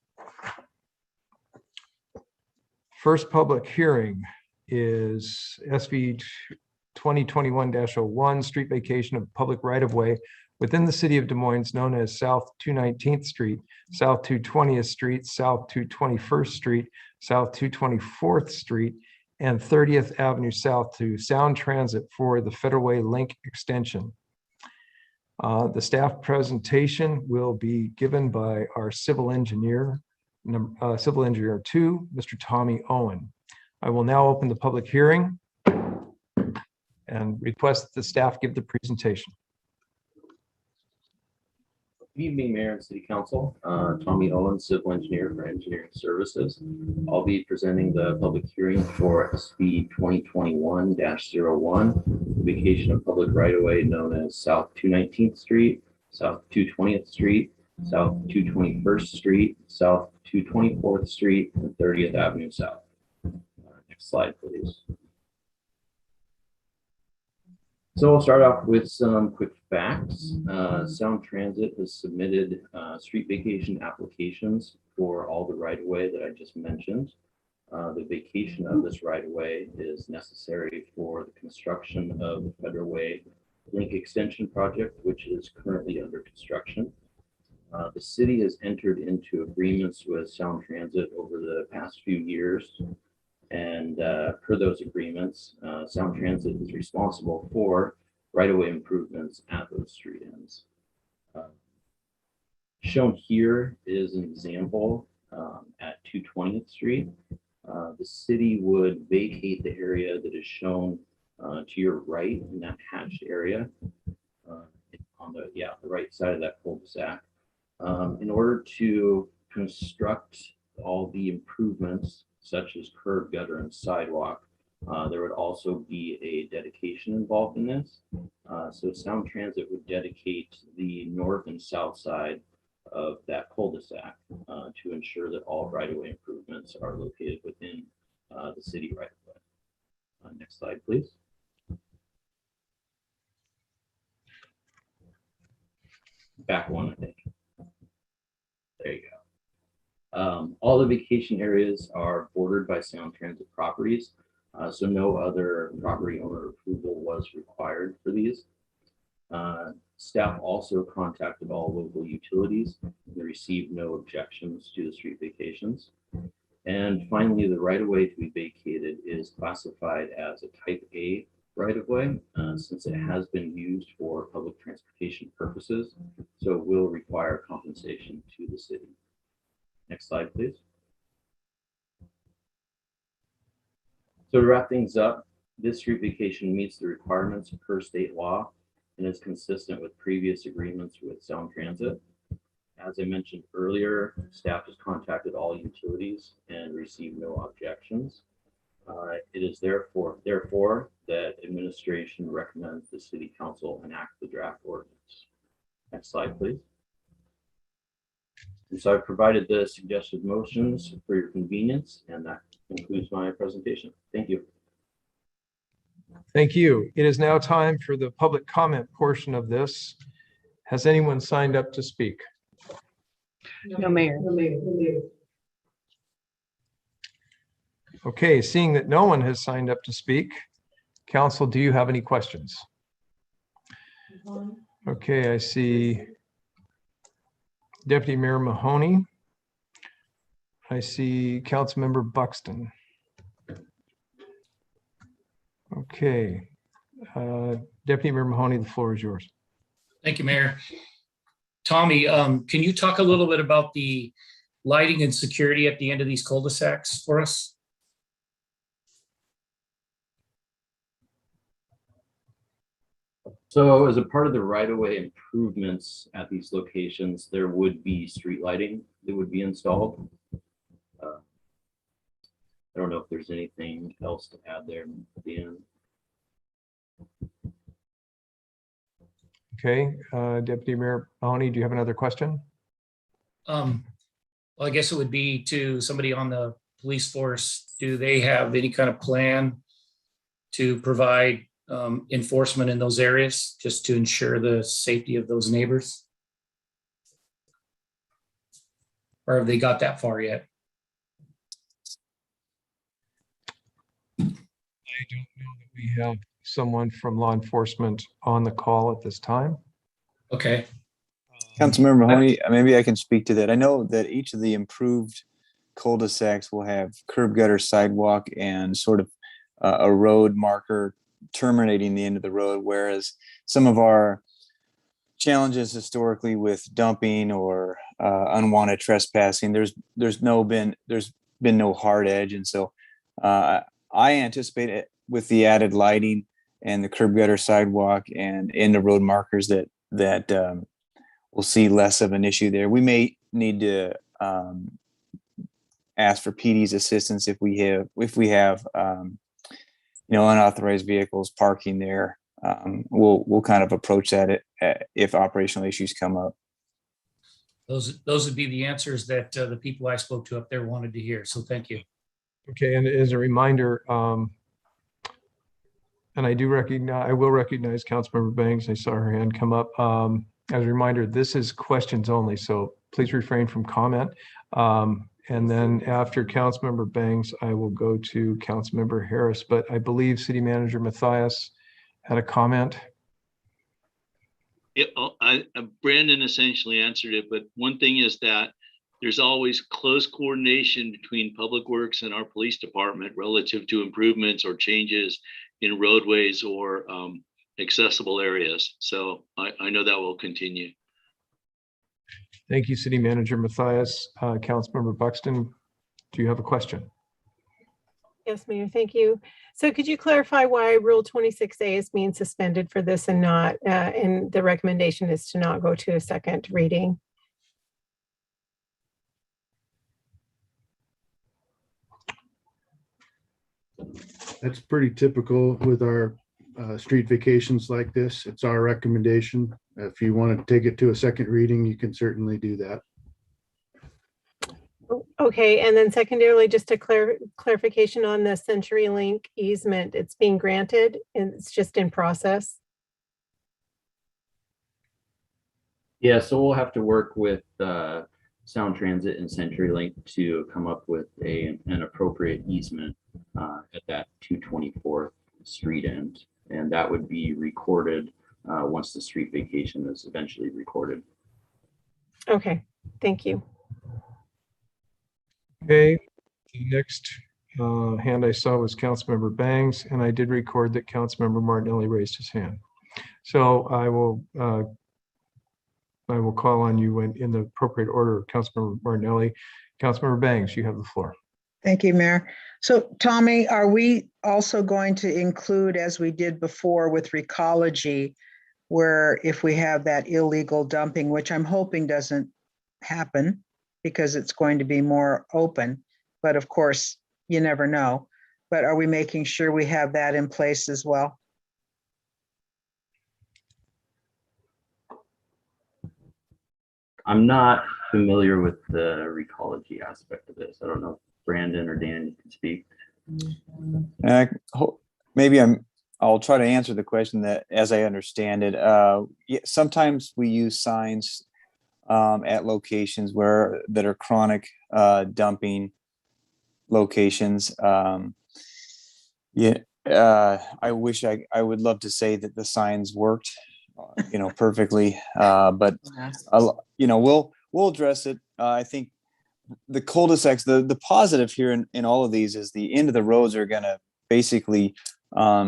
S1: First public hearing is SV 2021-01, street vacation of public right-of-way within the city of Des Moines, known as South 219th Street, South 220th Street, South 221st Street, South 224th Street, and 30th Avenue South to Sound Transit for the Federal Way Link extension. The staff presentation will be given by our civil engineer, Civil Engineer 2, Mr. Tommy Owen. I will now open the public hearing and request that the staff give the presentation.
S16: Good evening, Mayor and City Council. Tommy Owen, Civil Engineer for Engineering Services. I'll be presenting the public hearing for SB 2021-01, vacation of public right-of-way known as South 219th Street, South 220th Street, South 221st Street, South 224th Street, and 30th Avenue South. Next slide, please. So I'll start off with some quick facts. Sound Transit has submitted street vacation applications for all the right-of-way that I just mentioned. The vacation of this right-of-way is necessary for the construction of the Federal Way Link Extension Project, which is currently under construction. The city has entered into agreements with Sound Transit over the past few years. And per those agreements, Sound Transit is responsible for right-of-way improvements at those street ends. Shown here is an example at 220th Street. The city would vacate the area that is shown to your right in that hatched area on the right side of that cul-de-sac. In order to construct all the improvements such as curb, gutter, and sidewalk, there would also be a dedication involved in this. So Sound Transit would dedicate the north and south side of that cul-de-sac to ensure that all right-of-way improvements are located within the city right-of-way. Next slide, please. Back one, I think. There you go. All the vacation areas are bordered by Sound Transit properties, so no other property owner approval was required for these. Staff also contacted all local utilities and received no objections to the street vacations. And finally, the right-of-way to be vacated is classified as a type A right-of-way since it has been used for public transportation purposes, so it will require compensation to the city. Next slide, please. So to wrap things up, this street vacation meets the requirements per state law and is consistent with previous agreements with Sound Transit. As I mentioned earlier, staff has contacted all utilities and received no objections. It is therefore that administration recommends the city council enact the draft ordinance. Next slide, please. And so I've provided the suggested motions for your convenience, and that concludes my presentation. Thank you.
S1: Thank you. It is now time for the public comment portion of this. Has anyone signed up to speak?
S3: No, Mayor.
S1: Okay, seeing that no one has signed up to speak, council, do you have any questions? Okay, I see Deputy Mayor Mahoney. I see Councilmember Buxton. Okay, Deputy Mayor Mahoney, the floor is yours.
S2: Thank you, Mayor. Tommy, can you talk a little bit about the lighting and security at the end of these cul-de-sacs for us?
S16: So as a part of the right-of-way improvements at these locations, there would be street lighting that would be installed. I don't know if there's anything else to add there at the end.
S1: Okay, Deputy Mayor Mahoney, do you have another question?
S2: Well, I guess it would be to somebody on the police force. Do they have any kind of plan to provide enforcement in those areas just to ensure the safety of those neighbors? Or have they got that far yet?
S1: I don't know that we have someone from law enforcement on the call at this time.
S2: Okay.
S17: Councilmember Mahoney, maybe I can speak to that. I know that each of the improved cul-de-sacs will have curb gutter, sidewalk, and sort of a road marker terminating the end of the road, whereas some of our challenges historically with dumping or unwanted trespassing, there's been no hard edge, and so I anticipate it with the added lighting and the curb gutter, sidewalk, and in the road markers that we'll see less of an issue there. We may need to ask for PD's assistance if we have unauthorized vehicles parking there. We'll kind of approach that if operational issues come up.
S2: Those would be the answers that the people I spoke to up there wanted to hear. So thank you.
S1: Okay, and as a reminder, and I will recognize Councilmember Banks. I saw her hand come up. As a reminder, this is questions only, so please refrain from comment. And then after Councilmember Banks, I will go to Councilmember Harris, but I believe City Manager Matthias had a comment.
S9: Yeah, Brandon essentially answered it, but one thing is that there's always close coordination between Public Works and our police department relative to improvements or changes in roadways or accessible areas. So I know that will continue.
S1: Thank you, City Manager Matthias. Councilmember Buxton, do you have a question?
S18: Yes, Mayor, thank you. So could you clarify why Rule 26A is being suspended for this and not, and the recommendation is to not go to a second reading?
S19: That's pretty typical with our street vacations like this. It's our recommendation. If you want to take it to a second reading, you can certainly do that.
S18: Okay, and then secondarily, just a clarification on the CenturyLink easement. It's being granted and it's just in process.
S16: Yeah, so we'll have to work with Sound Transit and CenturyLink to come up with an appropriate easement at that 224th street end. And that would be recorded once the street vacation is eventually recorded.
S18: Okay, thank you.
S1: Okay, the next hand I saw was Councilmember Bangs, and I did record that Councilmember Martinelli raised his hand. So I will call on you in the appropriate order. Councilmember Martinelli, Councilmember Bangs, you have the floor.
S10: Thank you, Mayor. So Tommy, are we also going to include, as we did before with Recology, where if we have that illegal dumping, which I'm hoping doesn't happen because it's going to be more open, but of course, you never know. But are we making sure we have that in place as well?
S16: I'm not familiar with the Recology aspect of this. I don't know if Brandon or Dan, you can speak.
S17: Maybe I'll try to answer the question that as I understand it. Sometimes we use signs at locations that are chronic dumping locations. I wish I would love to say that the signs worked, perfectly, but we'll address it. I think the cul-de-sacs, the positive here in all of these is the end of the roads are going to basically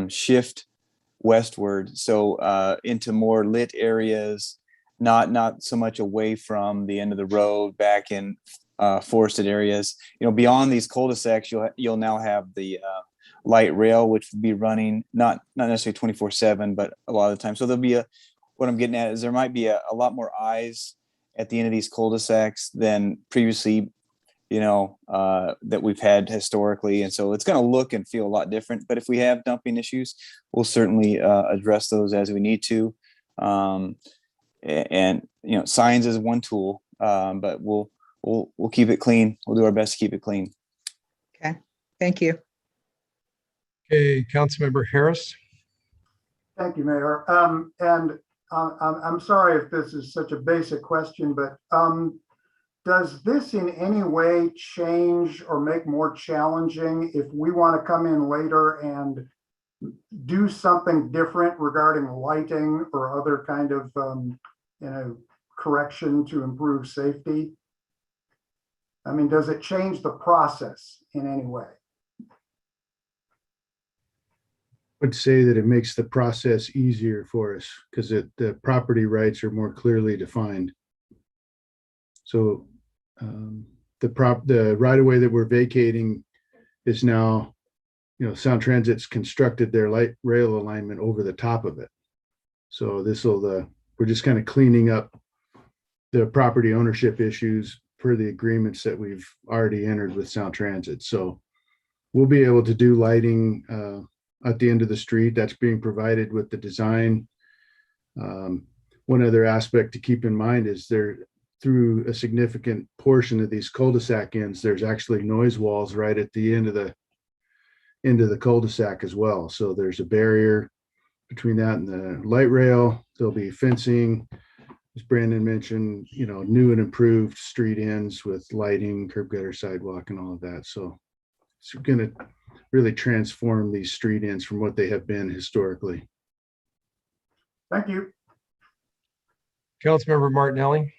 S17: shift westward, so into more lit areas, not so much away from the end of the road, back in forested areas. Beyond these cul-de-sacs, you'll now have the light rail, which would be running not necessarily 24/7, but a lot of the time. So there'll be what I'm getting at is there might be a lot more eyes at the end of these cul-de-sacs than previously, that we've had historically. And so it's going to look and feel a lot different. But if we have dumping issues, we'll certainly address those as we need to. And signs is one tool, but we'll keep it clean. We'll do our best to keep it clean.
S10: Okay, thank you.
S1: Okay, Councilmember Harris.
S8: Thank you, Mayor. I'm sorry if this is such a basic question, but does this in any way change or make more challenging if we want to come in later and do something different regarding lighting or other kind of correction to improve safety? I mean, does it change the process in any way?
S19: Would say that it makes the process easier for us because the property rights are more clearly defined. So the right of way that we're vacating is now, Sound Transit's constructed their light rail alignment over the top of it. So we're just kind of cleaning up the property ownership issues per the agreements that we've already entered with Sound Transit. So we'll be able to do lighting at the end of the street that's being provided with the design. One other aspect to keep in mind is through a significant portion of these cul-de-sac ends, there's actually noise walls right at the end of the cul-de-sac as well. So there's a barrier between that and the light rail. There'll be fencing, as Brandon mentioned, new and improved street ends with lighting, curb gutter, sidewalk, and all of that. So it's going to really transform these street ends from what they have been historically.
S8: Thank you.
S1: Councilmember Martinelli.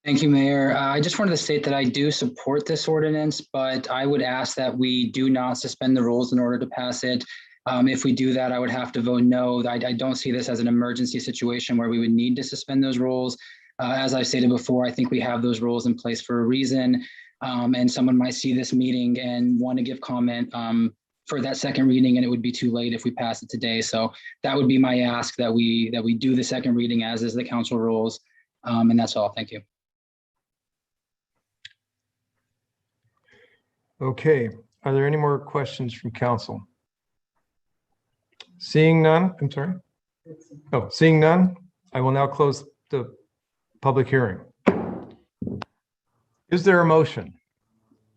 S15: Thank you, Mayor. I just wanted to state that I do support this ordinance, but I would ask that we do not suspend the rules in order to pass it. If we do that, I would have to vote no. I don't see this as an emergency situation where we would need to suspend those rules. As I've stated before, I think we have those rules in place for a reason. And someone might see this meeting and want to give comment for that second reading, and it would be too late if we pass it today. So that would be my ask, that we do the second reading as is the council rules. And that's all. Thank you.
S1: Okay, are there any more questions from council? Seeing none, I'm sorry. Oh, seeing none, I will now close the public hearing. Is there a motion?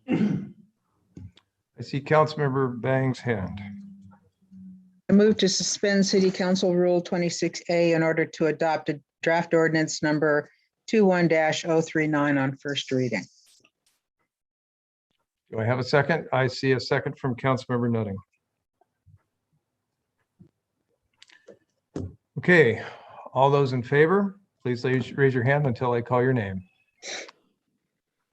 S1: I see Councilmember Bang's hand.
S10: I move to suspend City Council Rule 26A in order to adopt a draft ordinance number 21-039 on first reading.
S1: Do I have a second? I see a second from Councilmember Nutting. Okay, all those in favor, please raise your hand until I call your name.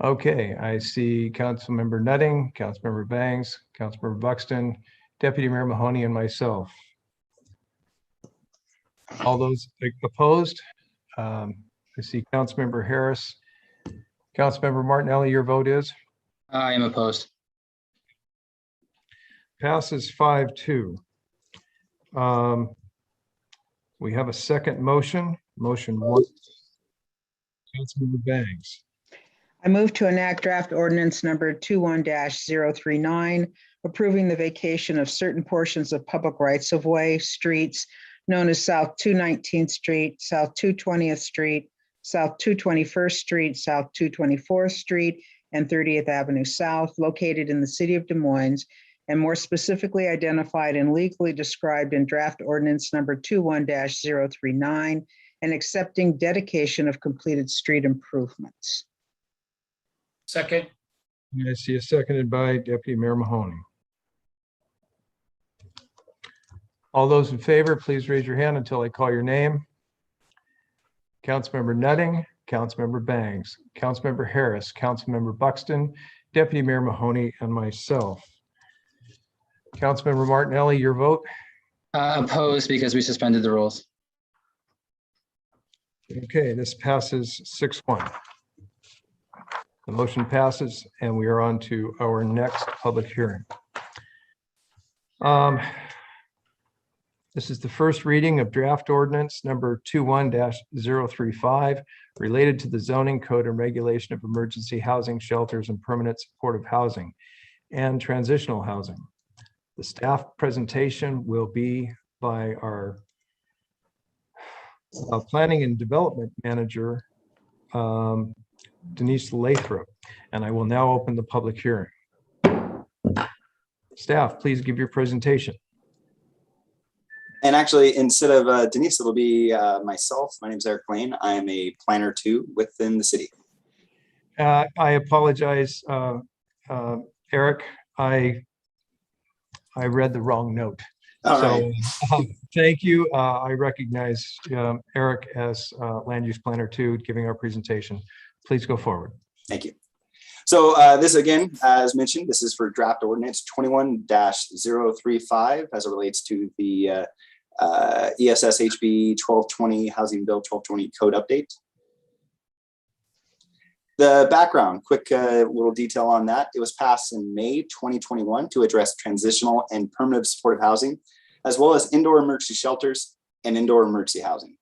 S1: Okay, I see Councilmember Nutting, Councilmember Bangs, Councilmember Buxton, Deputy Mayor Mahoney, and myself. All those opposed? I see Councilmember Harris. Councilmember Martinelli, your vote is?
S15: I am opposed.
S1: Passes 5-2. We have a second motion, motion 1. Councilmember Bangs.
S10: I move to enact draft ordinance number 21-039, approving the vacation of certain portions of public rights of way streets known as South 219th Street, South 220th Street, South 221st Street, South 224th Street, and 30th Avenue South, located in the city of Des Moines, and more specifically identified and legally described in draft ordinance number 21-039, and accepting dedication of completed street improvements.
S2: Second.
S1: I see a seconded by Deputy Mayor Mahoney. All those in favor, please raise your hand until I call your name. Councilmember Nutting, Councilmember Bangs, Councilmember Harris, Councilmember Buxton, Deputy Mayor Mahoney, and myself. Councilmember Martinelli, your vote?
S15: Opposed because we suspended the rules.
S1: Okay, this passes 6-1. The motion passes, and we are on to our next public hearing. This is the first reading of draft ordinance number 21-035 related to the zoning code and regulation of emergency housing shelters and permanent supportive housing and transitional housing. The staff presentation will be by our planning and development manager, Denise Lathrop, and I will now open the public hearing. Staff, please give your presentation.
S20: And actually, instead of Denise, it'll be myself. My name is Eric Lane. I am a planner 2 within the city.
S1: I apologize, Eric. I read the wrong note. So thank you. I recognize Eric as Land Use Planner 2 giving our presentation. Please go forward.
S20: Thank you. So this again, as mentioned, this is for draft ordinance 21-035 as it relates to the ESS HB 1220 Housing Bill 1220 code update. The background, quick little detail on that. It was passed in May 2021 to address transitional and permanent supportive housing, as well as indoor emergency shelters and indoor emergency housing.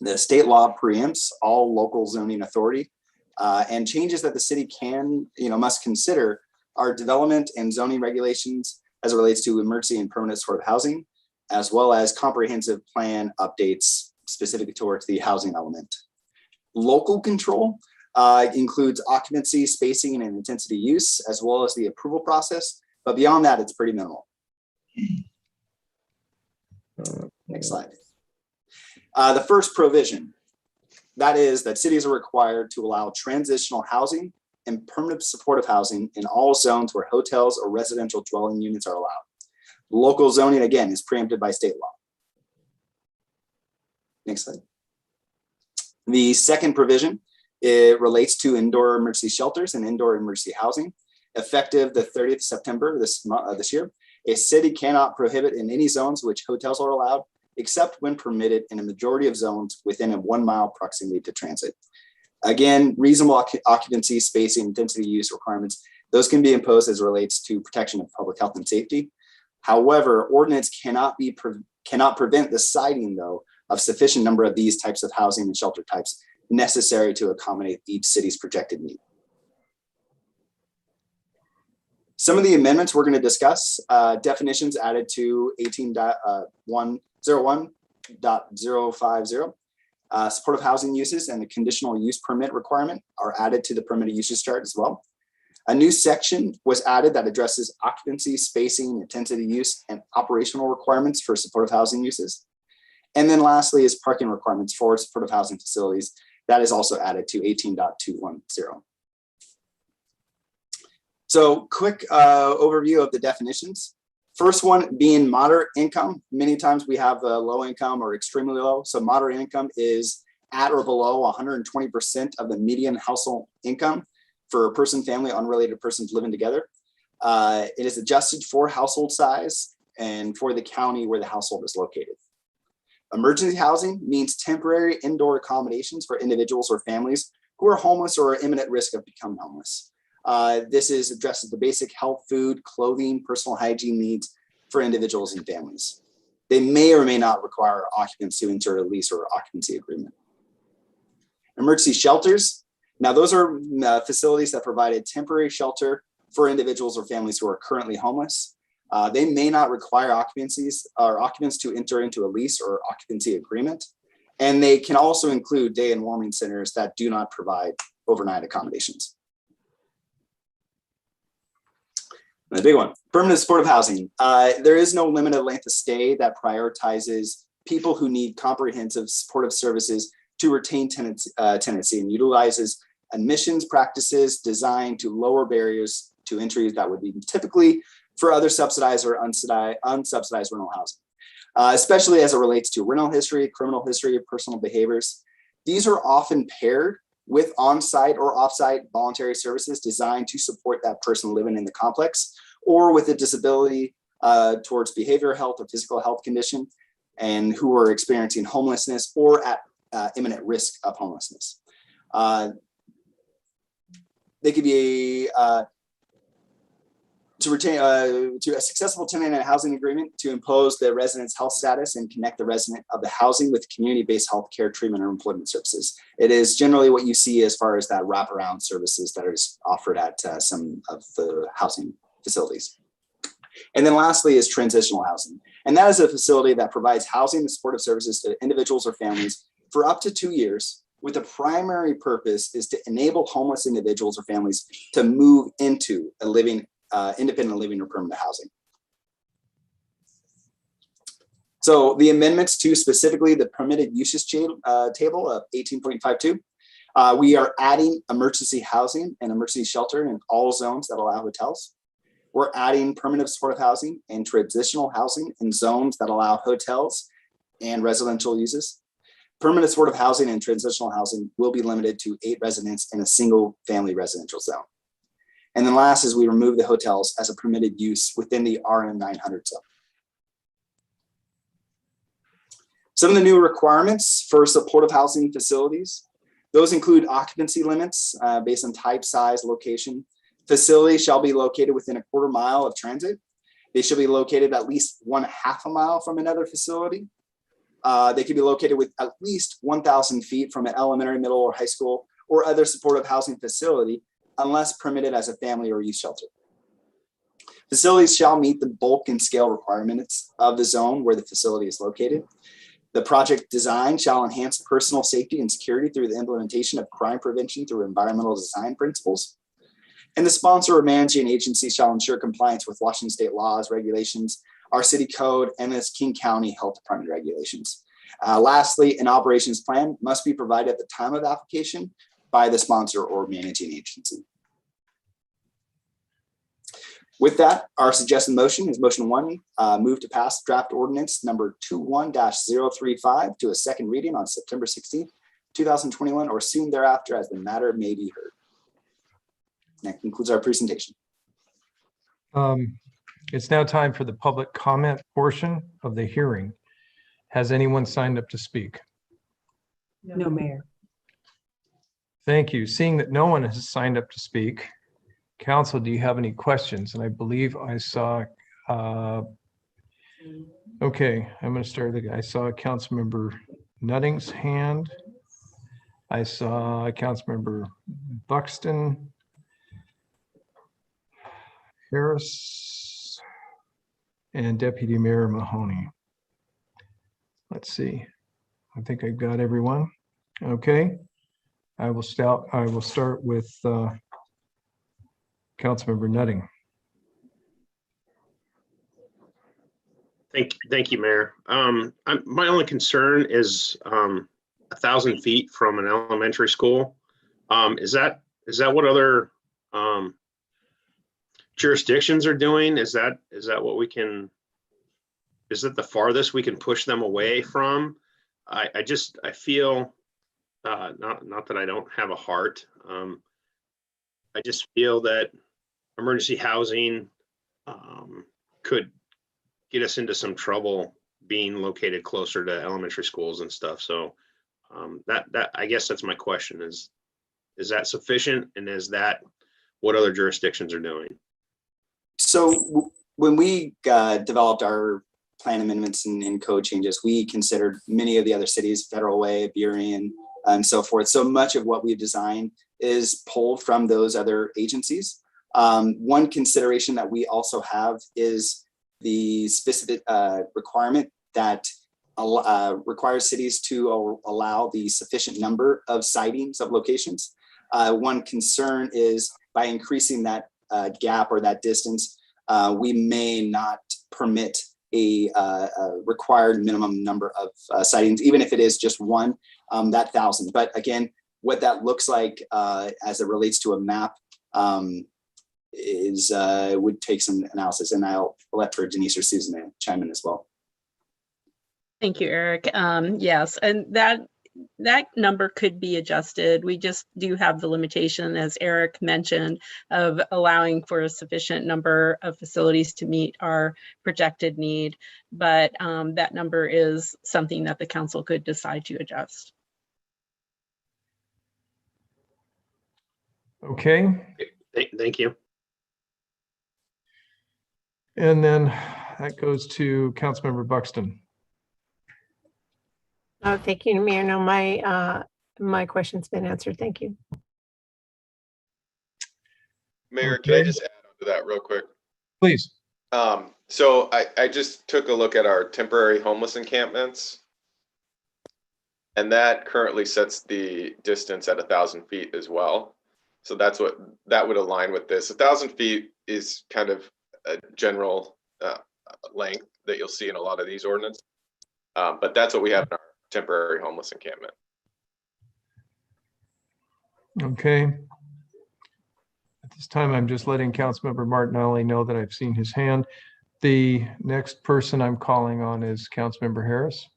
S20: The state law preempts all local zoning authority and changes that the city must consider are development and zoning regulations as it relates to emergency and permanent supportive housing, as well as comprehensive plan updates specific towards the housing element. Local control includes occupancy, spacing, and intensity use, as well as the approval process. But beyond that, it's pretty minimal. Next slide. The first provision, that is that cities are required to allow transitional housing and permanent supportive housing in all zones where hotels or residential dwelling units are allowed. Local zoning, again, is preempted by state law. Next slide. The second provision, it relates to indoor emergency shelters and indoor emergency housing. Effective the 30th of September this year, a city cannot prohibit in any zones which hotels are allowed, except when permitted in a majority of zones within a 1 mile proximity to transit. Again, reasonable occupancy, spacing, intensity use requirements, those can be imposed as it relates to protection of public health and safety. However, ordinance cannot prevent the siting, though, of sufficient number of these types of housing and shelter types necessary to accommodate each city's projected need. Some of the amendments we're going to discuss, definitions added to 18.101.050. Supportive housing uses and the conditional use permit requirement are added to the permitted uses chart as well. A new section was added that addresses occupancy, spacing, intensity use, and operational requirements for supportive housing uses. And then lastly is parking requirements for supportive housing facilities. That is also added to 18.210. So quick overview of the definitions. First one being moderate income. Many times we have low income or extremely low. So moderate income is at or below 120% of the median household income for a person, family, unrelated persons living together. It is adjusted for household size and for the county where the household is located. Emergency housing means temporary indoor accommodations for individuals or families who are homeless or at imminent risk of becoming homeless. This is addresses the basic health, food, clothing, personal hygiene needs for individuals and families. They may or may not require occupants to enter a lease or occupancy agreement. Emergency shelters. Now, those are facilities that provide a temporary shelter for individuals or families who are currently homeless. They may not require occupants to enter into a lease or occupancy agreement. And they can also include day and warming centers that do not provide overnight accommodations. And the big one, permanent supportive housing. There is no limited length of stay that prioritizes people who need comprehensive supportive services to retain tenancy and utilizes admissions practices designed to lower barriers to entry that would be typically for other subsidized or unsubsidized rental housing, especially as it relates to rental history, criminal history, personal behaviors. These are often paired with on-site or off-site voluntary services designed to support that person living in the complex or with a disability towards behavioral health or physical health condition and who are experiencing homelessness or at imminent risk of homelessness. They could be to a successful tenant in a housing agreement to impose the resident's health status and connect the resident of the housing with community-based health care, treatment, or employment services. It is generally what you see as far as that wraparound services that are offered at some of the housing facilities. And then lastly is transitional housing. And that is a facility that provides housing and supportive services to individuals or families for up to 2 years, with the primary purpose is to enable homeless individuals or families to move into a independent living or permanent housing. So the amendments to specifically the permitted uses table of 18.52, we are adding emergency housing and emergency shelter in all zones that allow hotels. We're adding permanent supportive housing and transitional housing in zones that allow hotels and residential uses. Permanent supportive housing and transitional housing will be limited to 8 residents in a single family residential zone. And then last is we remove the hotels as a permitted use within the RM 900 zone. Some of the new requirements for supportive housing facilities, those include occupancy limits based on type, size, location. Facilities shall be located within a 1/4 mile of transit. They should be located at least 1/2 mile from another facility. They can be located with at least 1,000 feet from an elementary, middle, or high school or other supportive housing facility, unless permitted as a family or youth shelter. Facilities shall meet the bulk and scale requirements of the zone where the facility is located. The project design shall enhance personal safety and security through the implementation of crime prevention through environmental design principles. And the sponsor or managing agency shall ensure compliance with Washington state laws, regulations, our city code, and this King County Health Department regulations. Lastly, an operations plan must be provided at the time of application by the sponsor or managing agency. With that, our suggested motion is motion 1, move to pass draft ordinance number 21-035 to a second reading on September 16th, 2021, or soon thereafter as the matter may be heard. That concludes our presentation.
S1: It's now time for the public comment portion of the hearing. Has anyone signed up to speak?
S3: No, Mayor.
S1: Thank you. Seeing that no one has signed up to speak, Council, do you have any questions? And I believe I saw, okay, I'm going to start again. I saw Councilmember Nutting's hand. I saw Councilmember Buxton, Harris, and Deputy Mayor Mahoney. Let's see. I think I've got everyone. Okay. I will start with Councilmember Nutting.
S12: Thank you, Mayor. My only concern is 1,000 feet from an elementary school. Is that what other jurisdictions are doing? Is that what we can? Is that the farthest we can push them away from? I feel not that I don't have a heart. I just feel that emergency housing could get us into some trouble being located closer to elementary schools and stuff. So that I guess that's my question is that sufficient? And is that what other jurisdictions are doing?
S20: So when we developed our plan amendments and code changes, we considered many of the other cities, Federal Way, Burien, and so forth. So much of what we've designed is pulled from those other agencies. One consideration that we also have is the specific requirement that requires cities to allow the sufficient number of sightings of locations. One concern is by increasing that gap or that distance, we may not permit a required minimum number of sightings, even if it is just one, that 1,000. But again, what that looks like as it relates to a map would take some analysis, and I'll let for Denise or Susan to chime in as well.
S21: Thank you, Eric. Yes, and that number could be adjusted. We just do have the limitation, as Eric mentioned, of allowing for a sufficient number of facilities to meet our projected need. But that number is something that the council could decide to adjust.
S1: Okay.
S12: Thank you.
S1: And then that goes to Councilmember Buxton.
S18: Oh, thank you, Mayor. No, my question's been answered. Thank you.
S13: Mayor, can I just add on to that real quick?
S1: Please.
S13: So I just took a look at our temporary homeless encampments, and that currently sets the distance at 1,000 feet as well. So that would align with this. 1,000 feet is kind of a general length that you'll see in a lot of these ordinances, but that's what we have in our temporary homeless encampment.
S1: Okay. At this time, I'm just letting Councilmember Martinelli know that I've seen his hand. The next person I'm calling on is Councilmember Harris.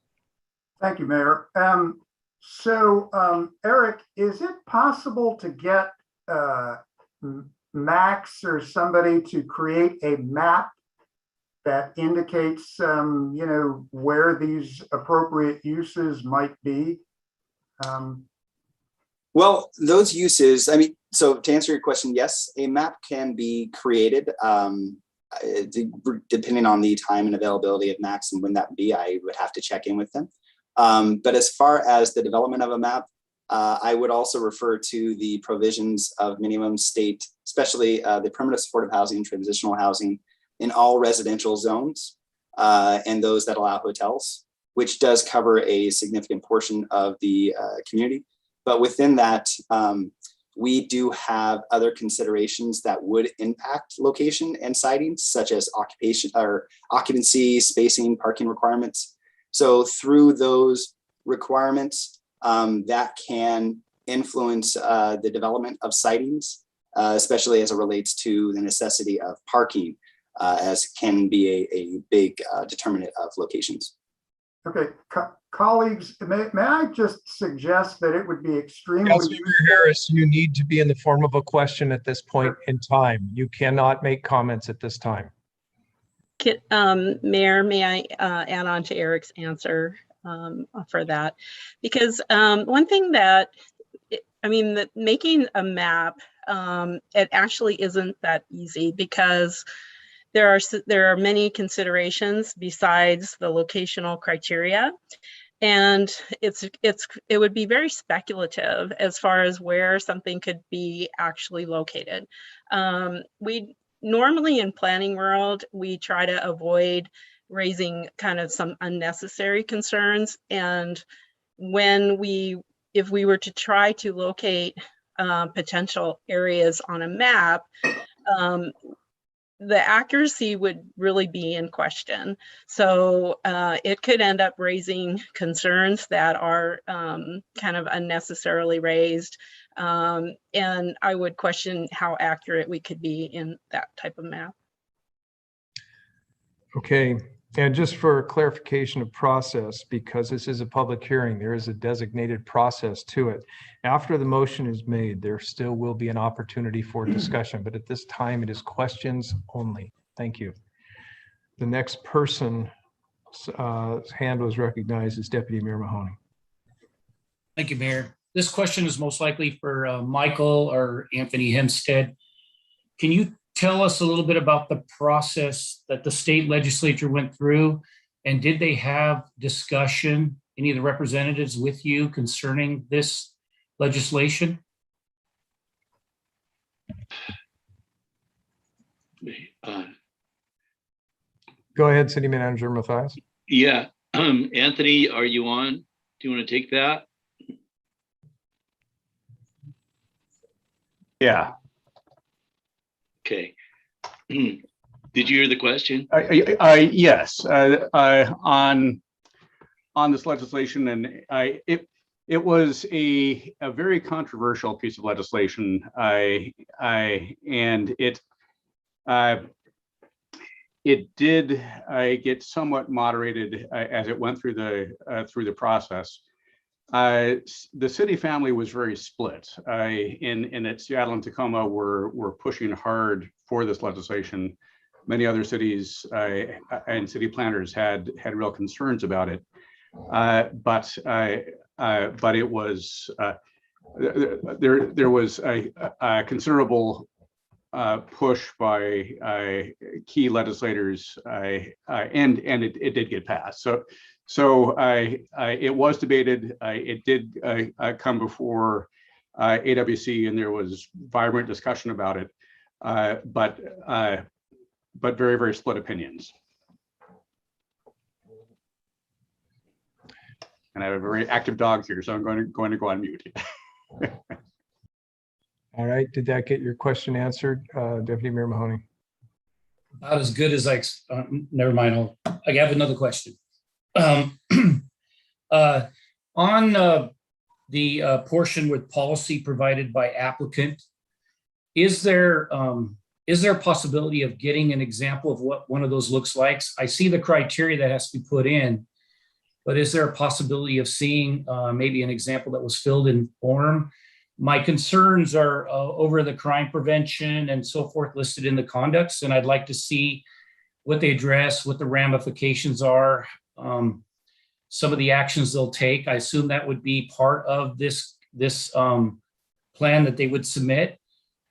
S8: Thank you, Mayor. Eric, is it possible to get Max or somebody to create a map that indicates, where these appropriate uses might be?
S20: Well, those uses, so to answer your question, yes, a map can be created depending on the time and availability of Max and when that would be. I would have to check in with them. But as far as the development of a map, I would also refer to the provisions of minimum state, especially the permanent supportive housing, transitional housing in all residential zones and those that allow hotels, which does cover a significant portion of the community. But within that, we do have other considerations that would impact location and sightings, such as occupation or occupancy, spacing, parking requirements. So through those requirements, that can influence the development of sightings, especially as it relates to the necessity of parking, as can be a big determinant of locations.
S8: Okay, colleagues, may I just suggest that it would be extremely—
S1: Councilmember Harris, you need to be in the form of a question at this point in time. You cannot make comments at this time.
S21: Mayor, may I add on to Eric's answer for that? Because one thing that, making a map, it actually isn't that easy, because there are many considerations besides the locational criteria, and it would be very speculative as far as where something could be actually located. We normally, in planning world, we try to avoid raising kind of some unnecessary concerns, and when we if we were to try to locate potential areas on a map, the accuracy would really be in question. So it could end up raising concerns that are kind of unnecessarily raised. And I would question how accurate we could be in that type of map.
S1: Okay, and just for clarification of process, because this is a public hearing, there is a designated process to it. After the motion is made, there still will be an opportunity for discussion, but at this time it is questions only. Thank you. The next person's hand was recognized as Deputy Mayor Mahoney.
S2: Thank you, Mayor. This question is most likely for Michael or Anthony Hempstead. Can you tell us a little bit about the process that the state legislature went through? And did they have discussion, any of the representatives with you concerning this legislation?
S1: Go ahead, City Manager Mathias.
S9: Yeah, Anthony, are you on? Do you want to take that?
S5: Yeah.
S9: Okay. Did you hear the question?
S5: Yes, on this legislation, and it was a very controversial piece of legislation. And it did get somewhat moderated as it went through the process. The city family was very split. In that Seattle and Tacoma were pushing hard for this legislation. Many other cities and city planners had real concerns about it. But it was there was a considerable push by key legislators, and it did get passed. So it was debated. It did come before AWC, and there was vibrant discussion about it, but very, very split opinions. And I have a very active dog here, so I'm going to go on mute.
S1: All right, did that get your question answered, Deputy Mayor Mahoney?
S2: Not as good as never mind. I have another question. On the portion with policy provided by applicant, is there a possibility of getting an example of what one of those looks like? I see the criteria that has to be put in, but is there a possibility of seeing maybe an example that was filled in form? My concerns are over the crime prevention and so forth listed in the conducts, and I'd like to see what they address, what the ramifications are, some of the actions they'll take. I assume that would be part of this plan that they would submit,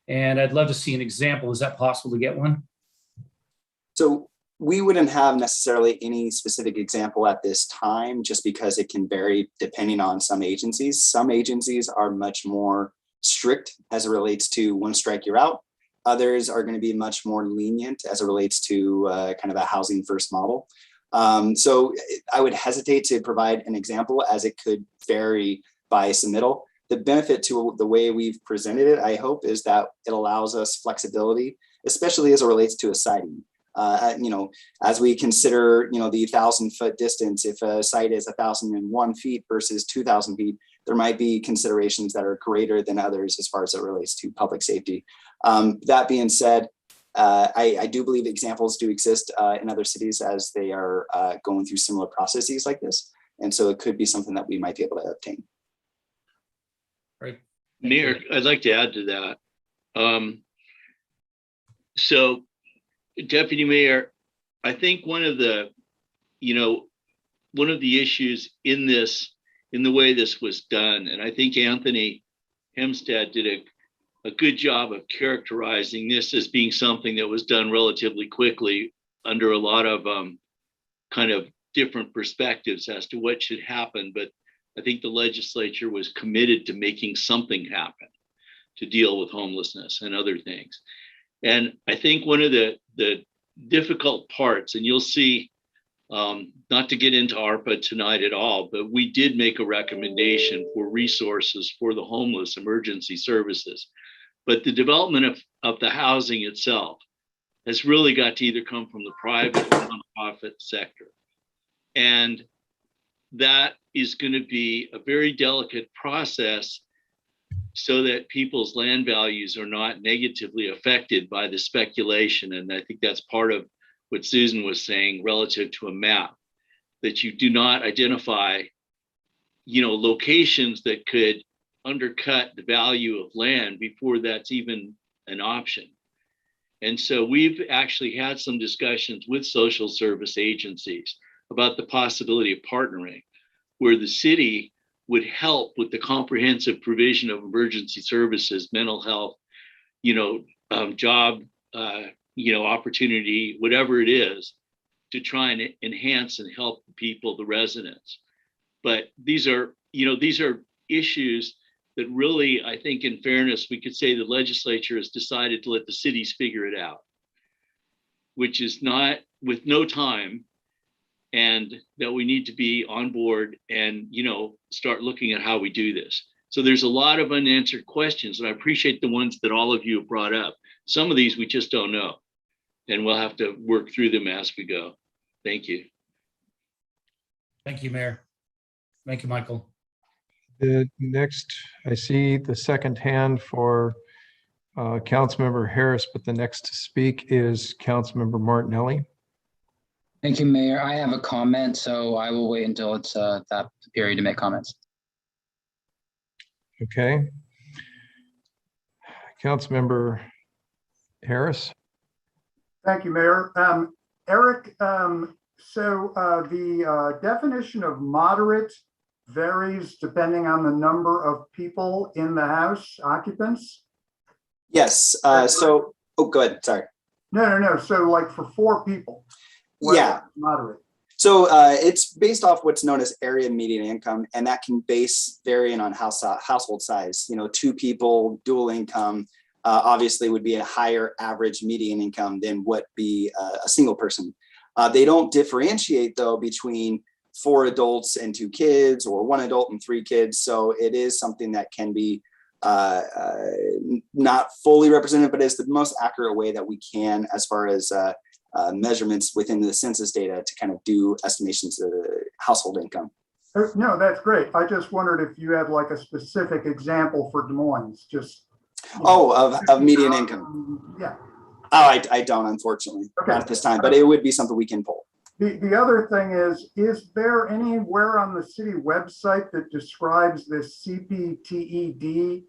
S2: and I'd love to see an example. Is that possible to get one?
S20: So we wouldn't have necessarily any specific example at this time, just because it can vary depending on some agencies. Some agencies are much more strict as it relates to one strike, you're out. Others are going to be much more lenient as it relates to kind of a housing first model. So I would hesitate to provide an example, as it could vary by submittal. The benefit to the way we've presented it, I hope, is that it allows us flexibility, especially as it relates to a siting. As we consider, the 1,000-foot distance, if a site is 1,001 feet versus 2,000 feet, there might be considerations that are greater than others as far as it relates to public safety. That being said, I do believe examples do exist in other cities as they are going through similar processes like this. And so it could be something that we might be able to obtain.
S2: Right.
S9: Mayor, I'd like to add to that. So, Deputy Mayor, I think one of the issues in the way this was done, and I think Anthony Hempstead did a good job of characterizing this as being something that was done relatively quickly under a lot of kind of different perspectives as to what should happen. But I think the legislature was committed to making something happen to deal with homelessness and other things. And I think one of the difficult parts, and you'll see Not to get into ARPA tonight at all, but we did make a recommendation for resources for the homeless emergency services. But the development of the housing itself has really got to either come from the private or nonprofit sector. And that is going to be a very delicate process so that people's land values are not negatively affected by the speculation. And I think that's part of what Susan was saying relative to a map, that you do not identify, locations that could undercut the value of land before that's even an option. And so we've actually had some discussions with social service agencies about the possibility of partnering, where the city would help with the comprehensive provision of emergency services, mental health, job, opportunity, whatever it is, to try and enhance and help the people, the residents. But these are issues that really, I think in fairness, we could say the legislature has decided to let the cities figure it out, which is not with no time, and that we need to be on board and, start looking at how we do this. So there's a lot of unanswered questions, and I appreciate the ones that all of you have brought up. Some of these we just don't know, and we'll have to work through them as we go. Thank you.
S2: Thank you, Mayor. Thank you, Michael.
S1: The next, I see the second hand for Councilmember Harris, but the next to speak is Councilmember Martinelli.
S15: Thank you, Mayor. I have a comment, so I will wait until it's that period to make comments.
S1: Okay. Councilmember Harris.
S8: Thank you, Mayor. Eric, so the definition of moderate varies depending on the number of people in the house, occupants?
S20: Yes, go ahead, sorry.
S8: No. So like for 4 people.
S20: Yeah.
S8: Moderate.
S20: So it's based off what's known as area median income, and that can varying on household size. 2 people, dual income, obviously would be a higher average median income than what be a single person. They don't differentiate though between 4 adults and 2 kids, or 1 adult and 3 kids. So it is something that can be not fully represented, but it's the most accurate way that we can as far as measurements within the census data to kind of do estimations of the household income.
S8: No, that's great. I just wondered if you had like a specific example for Des Moines, just.
S20: Of median income.
S8: Yeah.
S20: Oh, I don't, unfortunately, not at this time, but it would be something we can pull.
S8: The other thing is there anywhere on the city website that describes this CPTED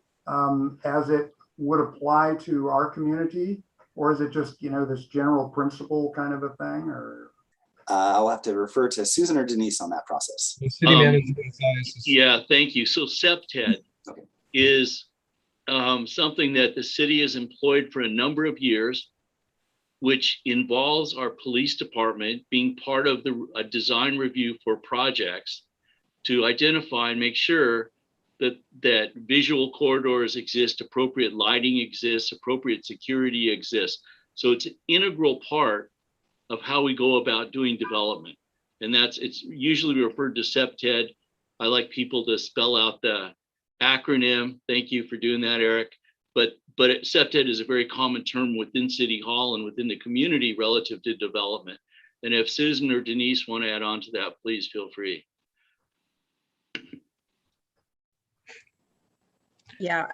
S8: as it would apply to our community? Or is it just, this general principle kind of a thing, or?
S20: I'll have to refer to Susan or Denise on that process.
S9: Yeah, thank you. So CPTED is something that the city has employed for a number of years, which involves our police department being part of a design review for projects to identify and make sure that visual corridors exist, appropriate lighting exists, appropriate security exists. So it's an integral part of how we go about doing development. And it's usually referred to CPTED. I like people to spell out the acronym. Thank you for doing that, Eric. But CPTED is a very common term within City Hall and within the community relative to development. And if Susan or Denise want to add on to that, please feel free.
S21: Yeah,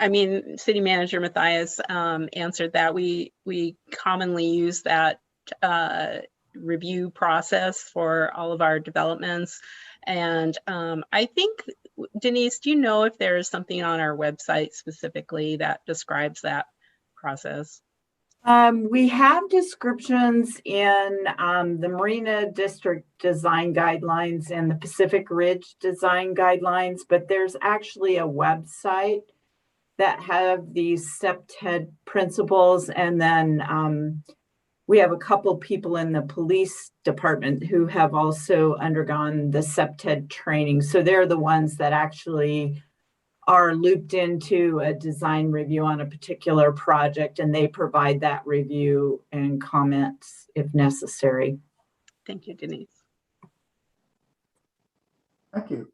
S21: City Manager Matthias answered that. We commonly use that review process for all of our developments. And I think, Denise, do you know if there is something on our website specifically that describes that process?
S7: We have descriptions in the Marina District Design Guidelines and the Pacific Ridge Design Guidelines, but there's actually a website that have these CPTED principles. And then we have a couple people in the police department who have also undergone the CPTED training. So they're the ones that actually are looped into a design review on a particular project, and they provide that review and comments if necessary.
S21: Thank you, Denise.
S8: Thank you.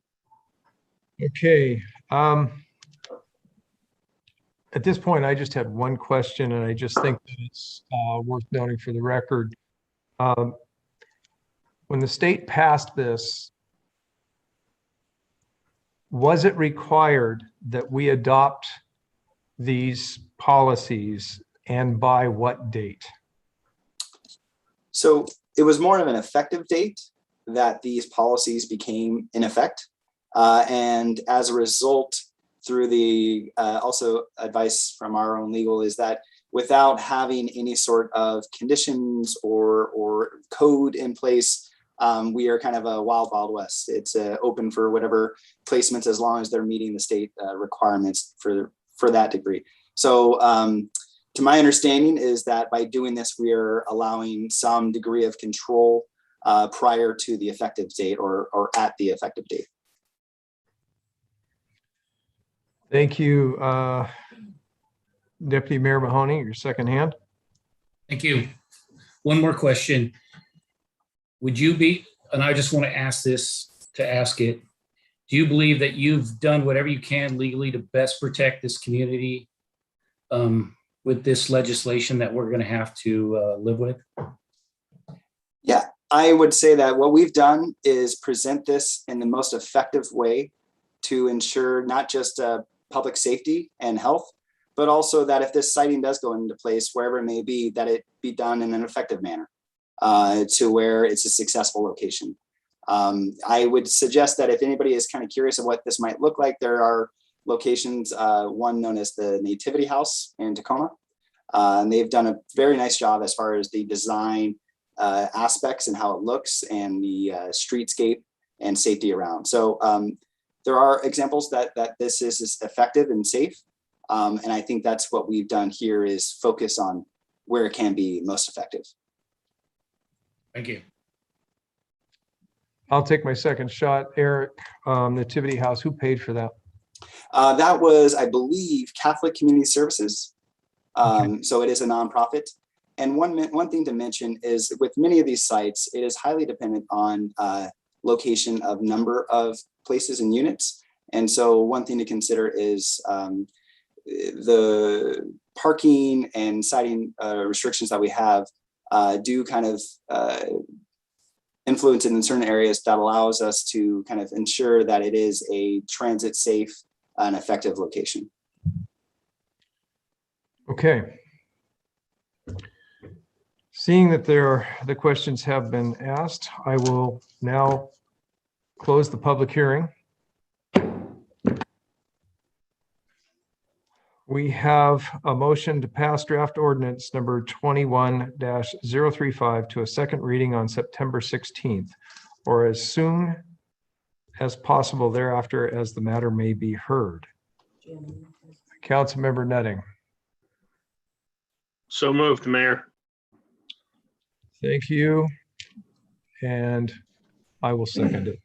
S1: Okay. At this point, I just had one question, and I just think that it's worth noting for the record. When the state passed this, was it required that we adopt these policies, and by what date?
S20: So it was more of an effective date that these policies became in effect. And as a result, through the also advice from our own legal, is that without having any sort of conditions or code in place, we are kind of a wild west. It's open for whatever placements as long as they're meeting the state requirements for that degree. So to my understanding is that by doing this, we are allowing some degree of control prior to the effective date or at the effective date.
S1: Thank you, Deputy Mayor Mahoney, your second hand.
S2: Thank you. One more question. Would you be, and I just want to ask this to ask it, do you believe that you've done whatever you can legally to best protect this community with this legislation that we're going to have to live with?
S20: Yeah, I would say that what we've done is present this in the most effective way to ensure not just public safety and health, but also that if this siting does go into place, wherever it may be, that it be done in an effective manner to where it's a successful location. I would suggest that if anybody is kind of curious of what this might look like, there are locations, one known as the Nativity House in Tacoma. And they've done a very nice job as far as the design aspects and how it looks and the streetscape and safety around. So there are examples that this is effective and safe. And I think that's what we've done here is focus on where it can be most effective.
S2: Thank you.
S1: I'll take my second shot. Eric, Nativity House, who paid for that?
S20: That was, I believe, Catholic Community Services. So it is a nonprofit. And one thing to mention is with many of these sites, it is highly dependent on location of number of places and units. And so one thing to consider is the parking and siting restrictions that we have do kind of influence it in certain areas that allows us to kind of ensure that it is a transit safe and effective location.
S1: Okay. Seeing that the questions have been asked, I will now close the public hearing. We have a motion to pass draft ordinance number 21-035 to a second reading on September 16th, or as soon as possible thereafter as the matter may be heard. Councilmember Nutting.
S12: So moved, Mayor.
S1: Thank you. And I will second it.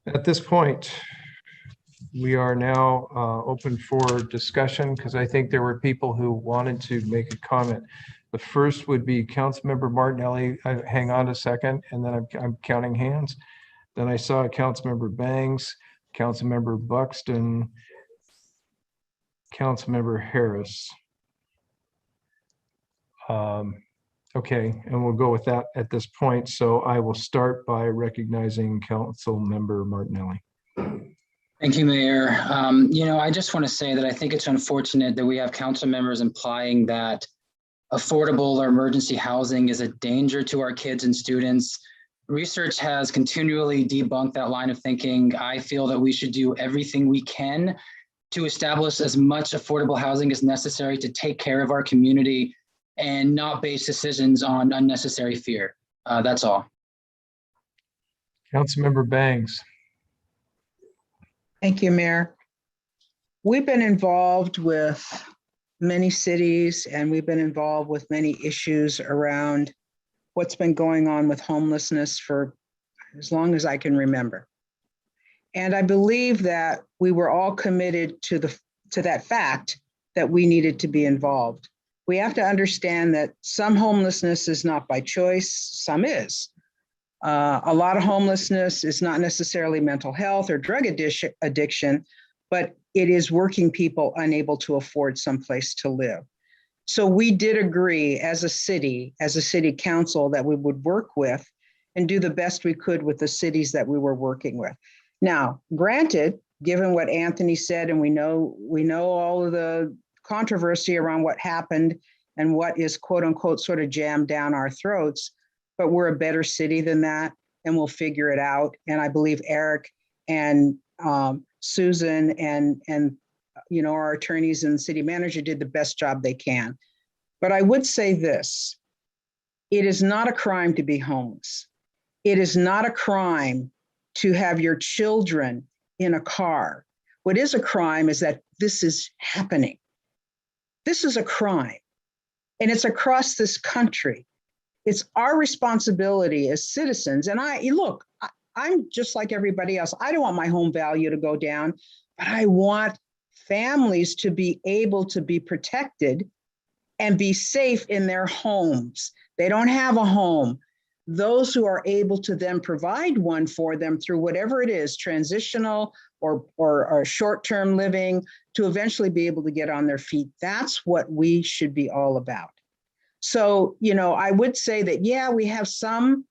S1: At this point, we are now open for discussion because I think there were people who wanted to make a comment. The first would be Councilmember Martinelli. Hang on a second, and then I'm counting hands. Then I saw Councilmember Bangs, Councilmember Buxton, Councilmember Harris. Okay, and we'll go with that at this point. So I will start by recognizing Councilmember Martinelli.
S15: Thank you, Mayor. I just want to say that I think it's unfortunate that we have council members implying that affordable or emergency housing is a danger to our kids and students. Research has continually debunked that line of thinking. I feel that we should do everything we can to establish as much affordable housing as necessary to take care of our community and not base decisions on unnecessary fear. That's all.
S1: Councilmember Bangs.
S10: Thank you, Mayor. We've been involved with many cities and we've been involved with many issues around what's been going on with homelessness for as long as I can remember. And I believe that we were all committed to that fact that we needed to be involved. We have to understand that some homelessness is not by choice, some is. A lot of homelessness is not necessarily mental health or drug addiction, but it is working people unable to afford someplace to live. So we did agree as a city council, that we would work with and do the best we could with the cities that we were working with. Now, granted, given what Anthony said, and we know all of the controversy around what happened and what is quote unquote sort of jammed down our throats, but we're a better city than that, and we'll figure it out. And I believe Eric and Susan and our attorneys and city manager did the best job they can. But I would say this: it is not a crime to be homeless. It is not a crime to have your children in a car. What is a crime is that this is happening. This is a crime, and it's across this country. It's our responsibility as citizens. And I'm just like everybody else. I don't want my home value to go down, but I want families to be able to be protected and be safe in their homes. They don't have a home. Those who are able to then provide one for them through whatever it is, transitional or short-term living, to eventually be able to get on their feet. That's what we should be all about. So, I would say that, yeah, we have some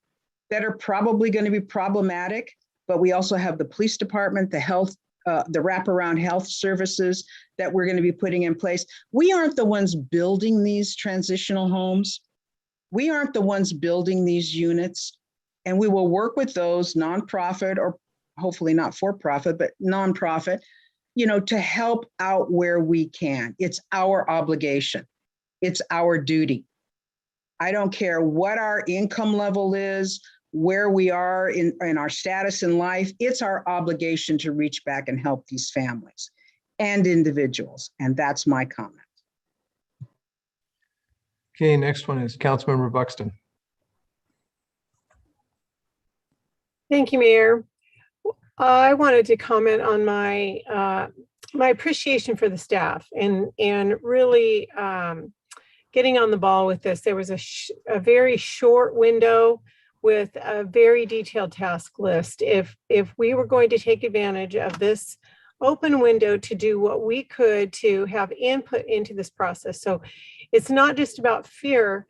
S10: that are probably going to be problematic, but we also have the police department, the health, the wraparound health services that we're going to be putting in place. We aren't the ones building these transitional homes. We aren't the ones building these units, and we will work with those nonprofit, or hopefully not for profit, but nonprofit, to help out where we can. It's our obligation. It's our duty. I don't care what our income level is, where we are in our status in life. It's our obligation to reach back and help these families and individuals. And that's my comment.
S1: Okay, next one is Councilmember Buxton.
S18: Thank you, Mayor. I wanted to comment on my appreciation for the staff and really getting on the ball with this. There was a very short window with a very detailed task list. If we were going to take advantage of this open window to do what we could to have input into this process. So it's not just about fear,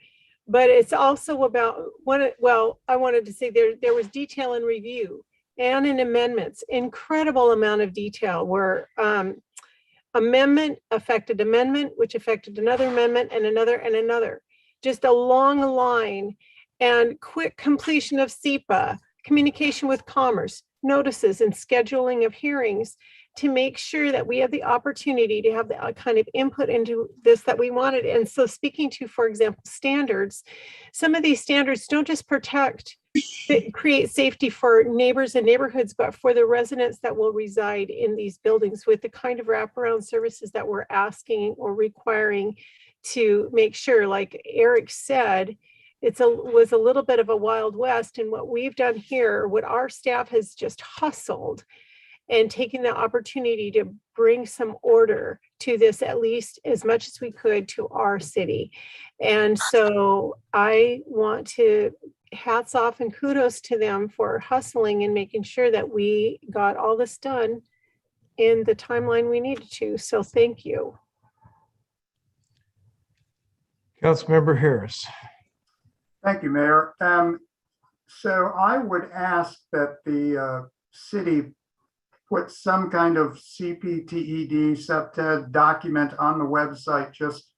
S18: but it's also about I wanted to say there was detail in review and in amendments, incredible amount of detail where amendment affected amendment, which affected another amendment and another and another. Just a long line, and quick completion of SEPA, communication with Commerce, notices and scheduling of hearings to make sure that we have the opportunity to have the kind of input into this that we wanted. And so speaking to, for example, standards, some of these standards don't just create safety for neighbors and neighborhoods, but for the residents that will reside in these buildings with the kind of wraparound services that we're asking or requiring to make sure, like Eric said, was a little bit of a Wild West. And what we've done here, what our staff has just hustled and taken the opportunity to bring some order to this, at least as much as we could, to our city. And so I want to hats off and kudos to them for hustling and making sure that we got all this done in the timeline we needed to. So thank you.
S1: Councilmember Harris.
S8: Thank you, Mayor. So I would ask that the city put some kind of CPTED, CPTED document on the website, just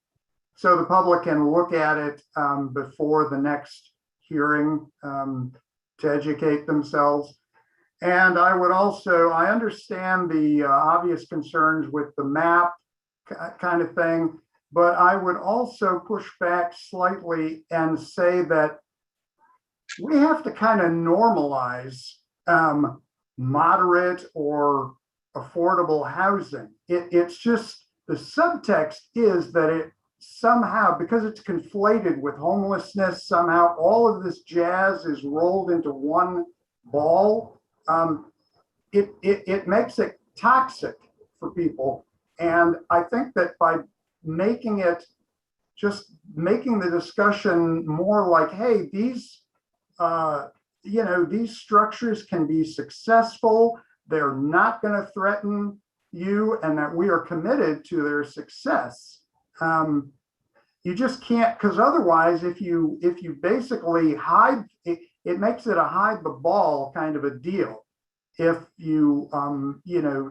S8: so the public can look at it before the next hearing to educate themselves. And I would also, I understand the obvious concerns with the map kind of thing, but I would also push back slightly and say that we have to kind of normalize moderate or affordable housing. It's just, the subtext is that it somehow, because it's conflated with homelessness, somehow all of this jazz is rolled into one ball. It makes it toxic for people. And I think that by making the discussion more like, hey, these these structures can be successful. They're not going to threaten you, and that we are committed to their success. You just can't, because otherwise, if you basically hide, it makes it a hide the ball kind of a deal. If you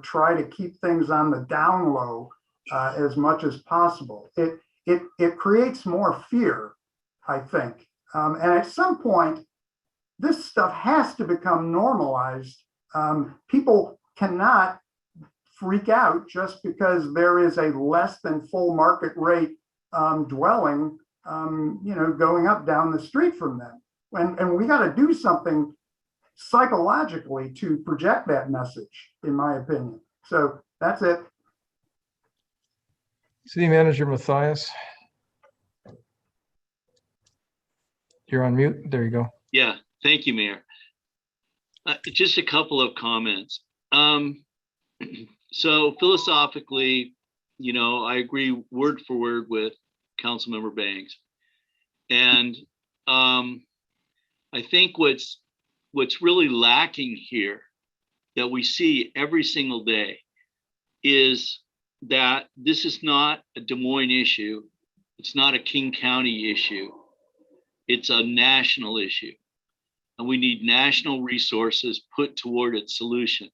S8: try to keep things on the down low as much as possible, it creates more fear, I think. And at some point, this stuff has to become normalized. People cannot freak out just because there is a less than full market rate dwelling, going up down the street from them. And we got to do something psychologically to project that message, in my opinion. So that's it.
S1: City Manager Matthias. You're on mute. There you go.
S9: Yeah, thank you, Mayor. Just a couple of comments. So philosophically, I agree word for word with Councilmember Banks. And I think what's really lacking here that we see every single day is that this is not a Des Moines issue. It's not a King County issue. It's a national issue. And we need national resources put toward its solution.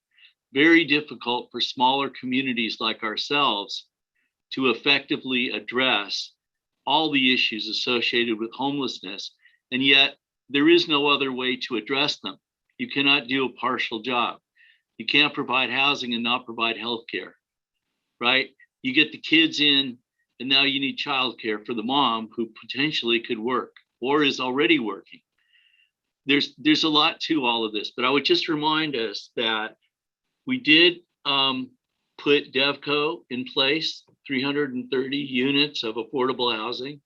S9: Very difficult for smaller communities like ourselves to effectively address all the issues associated with homelessness. And yet there is no other way to address them. You cannot do a partial job. You can't provide housing and not provide health care, right? You get the kids in, and now you need childcare for the mom who potentially could work or is already working. There's a lot to all of this, but I would just remind us that we did put DevCo in place, 330 units of affordable housing.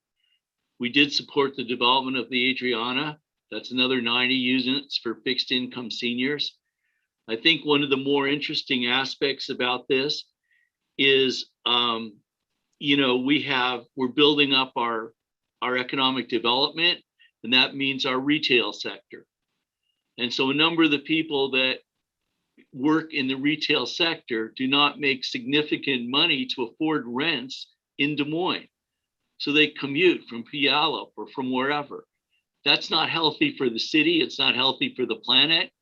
S9: We did support the development of the Adriana. That's another 90 units for fixed income seniors. I think one of the more interesting aspects about this is, we're building up our economic development, and that means our retail sector. And so a number of the people that work in the retail sector do not make significant money to afford rents in Des Moines. So they commute from Puyallup or from wherever. That's not healthy for the city. It's not healthy for the planet,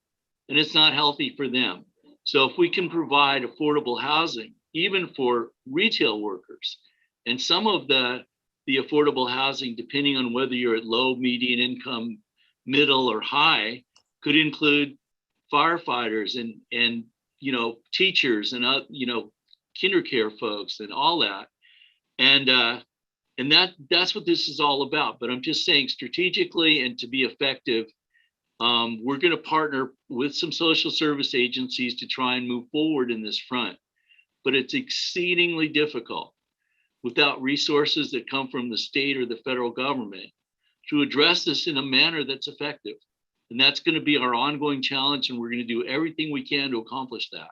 S9: and it's not healthy for them. So if we can provide affordable housing, even for retail workers, and some of the affordable housing, depending on whether you're at low, median income, middle, or high, could include firefighters and teachers and kinder care folks and all that. And that's what this is all about. But I'm just saying, strategically and to be effective, we're going to partner with some social service agencies to try and move forward in this front. But it's exceedingly difficult without resources that come from the state or the federal government to address this in a manner that's effective. And that's going to be our ongoing challenge, and we're going to do everything we can to accomplish that.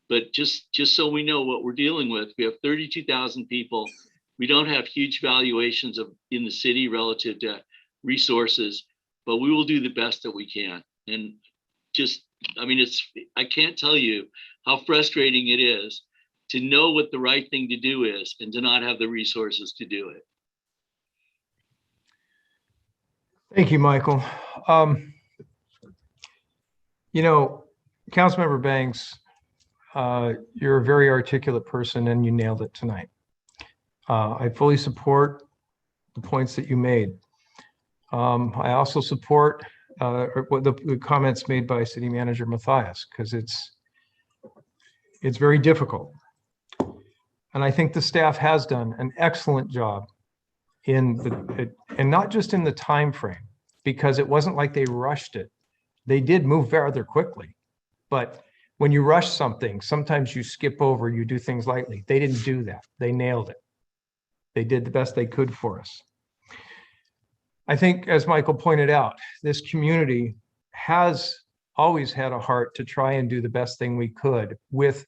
S9: But just so we know what we're dealing with, we have 32,000 people. We don't have huge valuations in the city relative to resources, but we will do the best that we can. And I can't tell you how frustrating it is to know what the right thing to do is and to not have the resources to do it.
S1: Thank you, Michael. Councilmember Banks, you're a very articulate person, and you nailed it tonight. I fully support the points that you made. I also support the comments made by City Manager Matthias, because it's very difficult. And I think the staff has done an excellent job and not just in the time frame, because it wasn't like they rushed it. They did move rather quickly, but when you rush something, sometimes you skip over, you do things lightly. They didn't do that. They nailed it. They did the best they could for us. I think, as Michael pointed out, this community has always had a heart to try and do the best thing we could with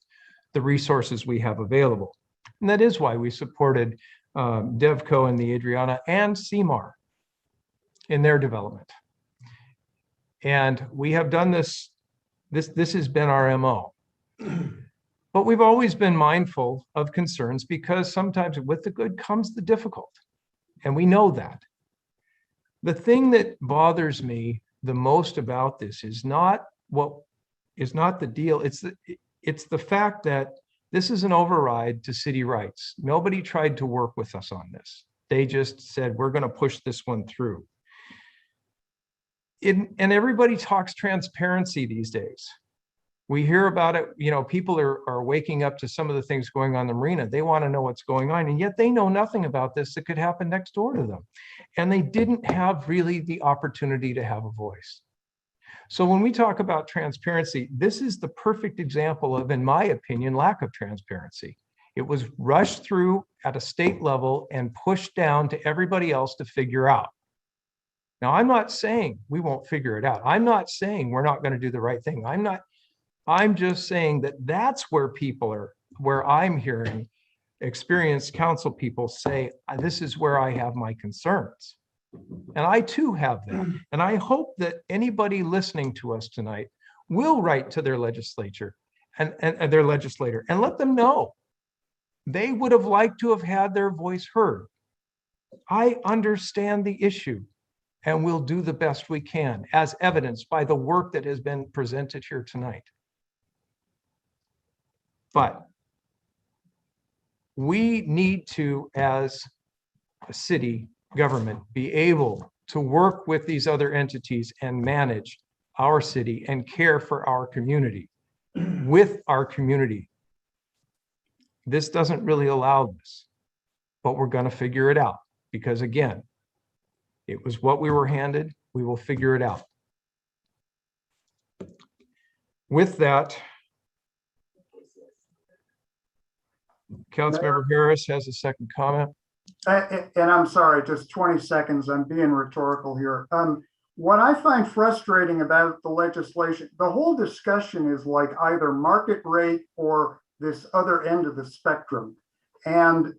S1: the resources we have available. And that is why we supported DevCo and the Adriana and CMAR in their development. And we have done this has been our MO. But we've always been mindful of concerns because sometimes with the good comes the difficult. And we know that. The thing that bothers me the most about this is not the deal. It's the fact that this is an override to city rights. Nobody tried to work with us on this. They just said, we're going to push this one through. And everybody talks transparency these days. We hear about it, people are waking up to some of the things going on in the marina. They want to know what's going on, and yet they know nothing about this that could happen next door to them. And they didn't have really the opportunity to have a voice. So when we talk about transparency, this is the perfect example of, in my opinion, lack of transparency. It was rushed through at a state level and pushed down to everybody else to figure out. Now, I'm not saying we won't figure it out. I'm not saying we're not going to do the right thing. I'm just saying that that's where people are, where I'm hearing experienced council people say, this is where I have my concerns. And I too have that. And I hope that anybody listening to us tonight will write to their legislature and their legislator and let them know they would have liked to have had their voice heard. I understand the issue and we'll do the best we can, as evidenced by the work that has been presented here tonight. But we need to, as a city government, be able to work with these other entities and manage our city and care for our community with our community. This doesn't really allow this, but we're going to figure it out because, again, it was what we were handed. We will figure it out. With that, Councilmember Harris has a second comment.
S8: And I'm sorry, just 20 seconds. I'm being rhetorical here. What I find frustrating about the legislation, the whole discussion is like either market rate or this other end of the spectrum. And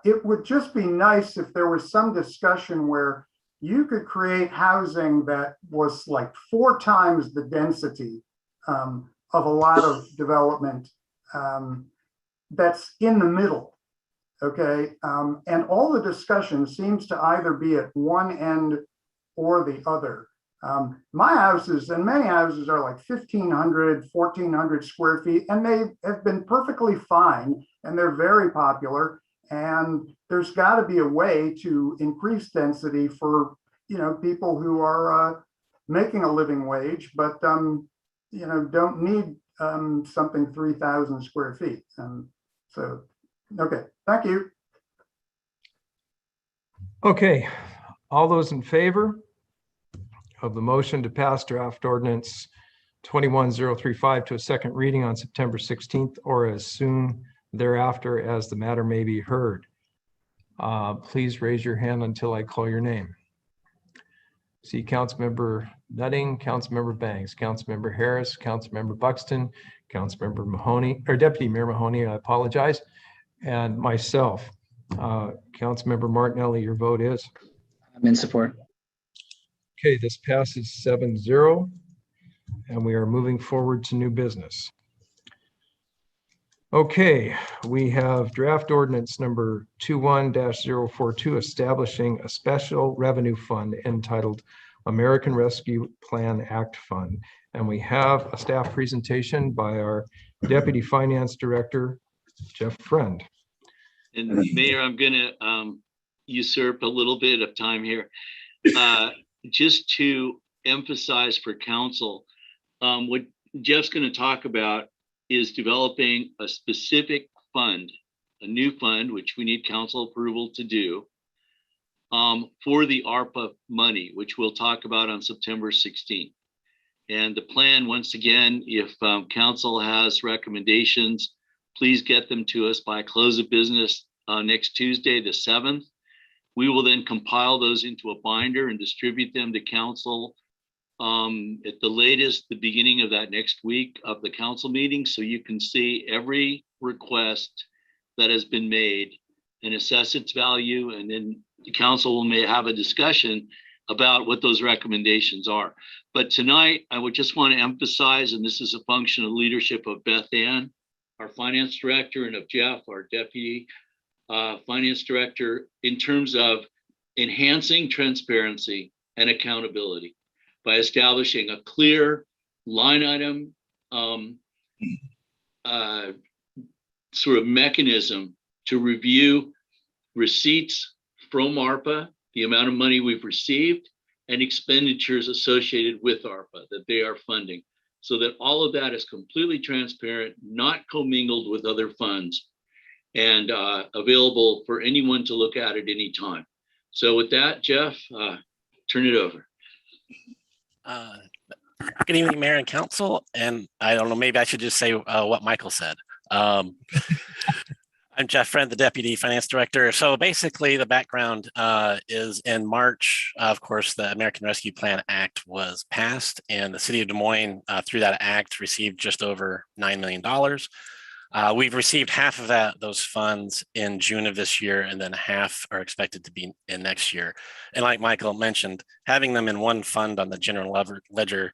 S8: it would just be nice if there was some discussion where you could create housing that was like 4 times the density of a lot of development that's in the middle. Okay, and all the discussion seems to either be at one end or the other. My houses and many houses are like 1,500, 1,400 square feet, and they have been perfectly fine, and they're very popular. And there's got to be a way to increase density for people who are making a living wage, but don't need something 3,000 square feet. So. Okay, thank you.
S1: Okay, all those in favor of the motion to pass draft ordinance 21035 to a second reading on September 16th or as soon thereafter as the matter may be heard, please raise your hand until I call your name. See Councilmember Nutting, Councilmember Banks, Councilmember Harris, Councilmember Buxton, Councilmember Mahoney, or Deputy Mayor Mahoney, I apologize, and myself. Councilmember Martinelli, your vote is?
S15: I'm in support.
S1: Okay, this passes 7-0, and we are moving forward to new business. Okay, we have draft ordinance number 21-042 establishing a special revenue fund entitled American Rescue Plan Act Fund. And we have a staff presentation by our Deputy Finance Director, Jeff Friend.
S9: And Mayor, I'm going to usurp a little bit of time here. Just to emphasize for council, what Jeff's going to talk about is developing a specific fund, a new fund, which we need council approval to do, for the ARPA money, which we'll talk about on September 16th. And the plan, once again, if council has recommendations, please get them to us by close of business next Tuesday, the 7th. We will then compile those into a binder and distribute them to council at the latest, the beginning of that next week of the council meeting. So you can see every request that has been made and assess its value. And then the council may have a discussion about what those recommendations are. But tonight, I would just want to emphasize, and this is a function of leadership of Beth Ann, our finance director, and of Jeff, our deputy finance director, in terms of enhancing transparency and accountability by establishing a clear line item sort of mechanism to review receipts from ARPA, the amount of money we've received, and expenditures associated with ARPA that they are funding, so that all of that is completely transparent, not commingled with other funds, and available for anyone to look at any time. So with that, Jeff, turn it over.
S6: Good evening, Mayor and Council. And I don't know, maybe I should just say what Michael said. I'm Jeff Friend, the Deputy Finance Director. So basically the background is in March, of course, the American Rescue Plan Act was passed, and the city of Des Moines, through that act, received just over $9 million. We've received half of those funds in June of this year, and then half are expected to be in next year. And like Michael mentioned, having them in one fund on the general ledger,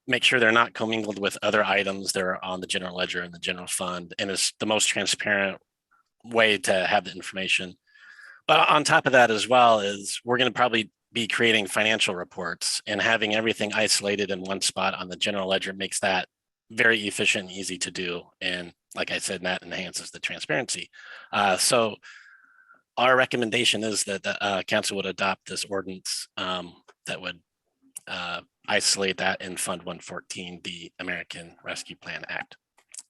S6: make sure they're not commingled with other items that are on the general ledger and the general fund, and it's the most transparent way to have the information. But on top of that as well is we're going to probably be creating financial reports, and having everything isolated in one spot on the general ledger makes that very efficient and easy to do. And like I said, that enhances the transparency. So our recommendation is that the council would adopt this ordinance that would isolate that in Fund 114, the American Rescue Plan Act.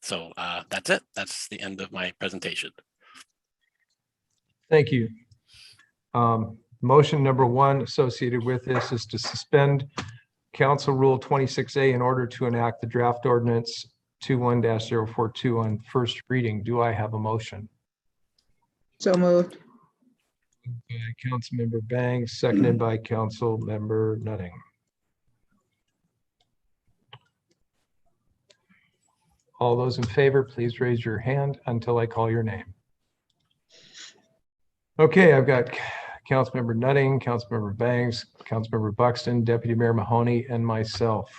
S6: So that's it. That's the end of my presentation.
S1: Thank you. Motion number one associated with this is to suspend Council Rule 26A in order to enact the draft ordinance 21-042 on first reading. Do I have a motion?
S10: So moved.
S1: By Councilmember Bangs, seconded by Councilmember Nutting. All those in favor, please raise your hand until I call your name. Okay, I've got Councilmember Nutting, Councilmember Bangs, Councilmember Buxton, Deputy Mayor Mahoney, and myself.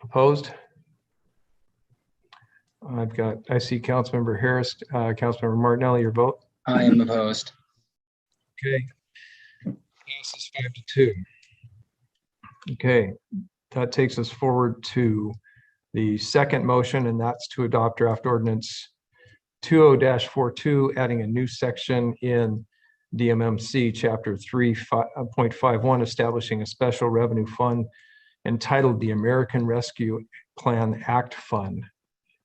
S1: Opposed? I see Councilmember Harris, Councilmember Martinelli, your vote?
S15: I am opposed.
S1: Okay. Passes 5-2. Okay, that takes us forward to the second motion, and that's to adopt draft ordinance 20-42, adding a new section in DMMC Chapter 3.51, establishing a special revenue fund entitled the American Rescue Plan Act Fund.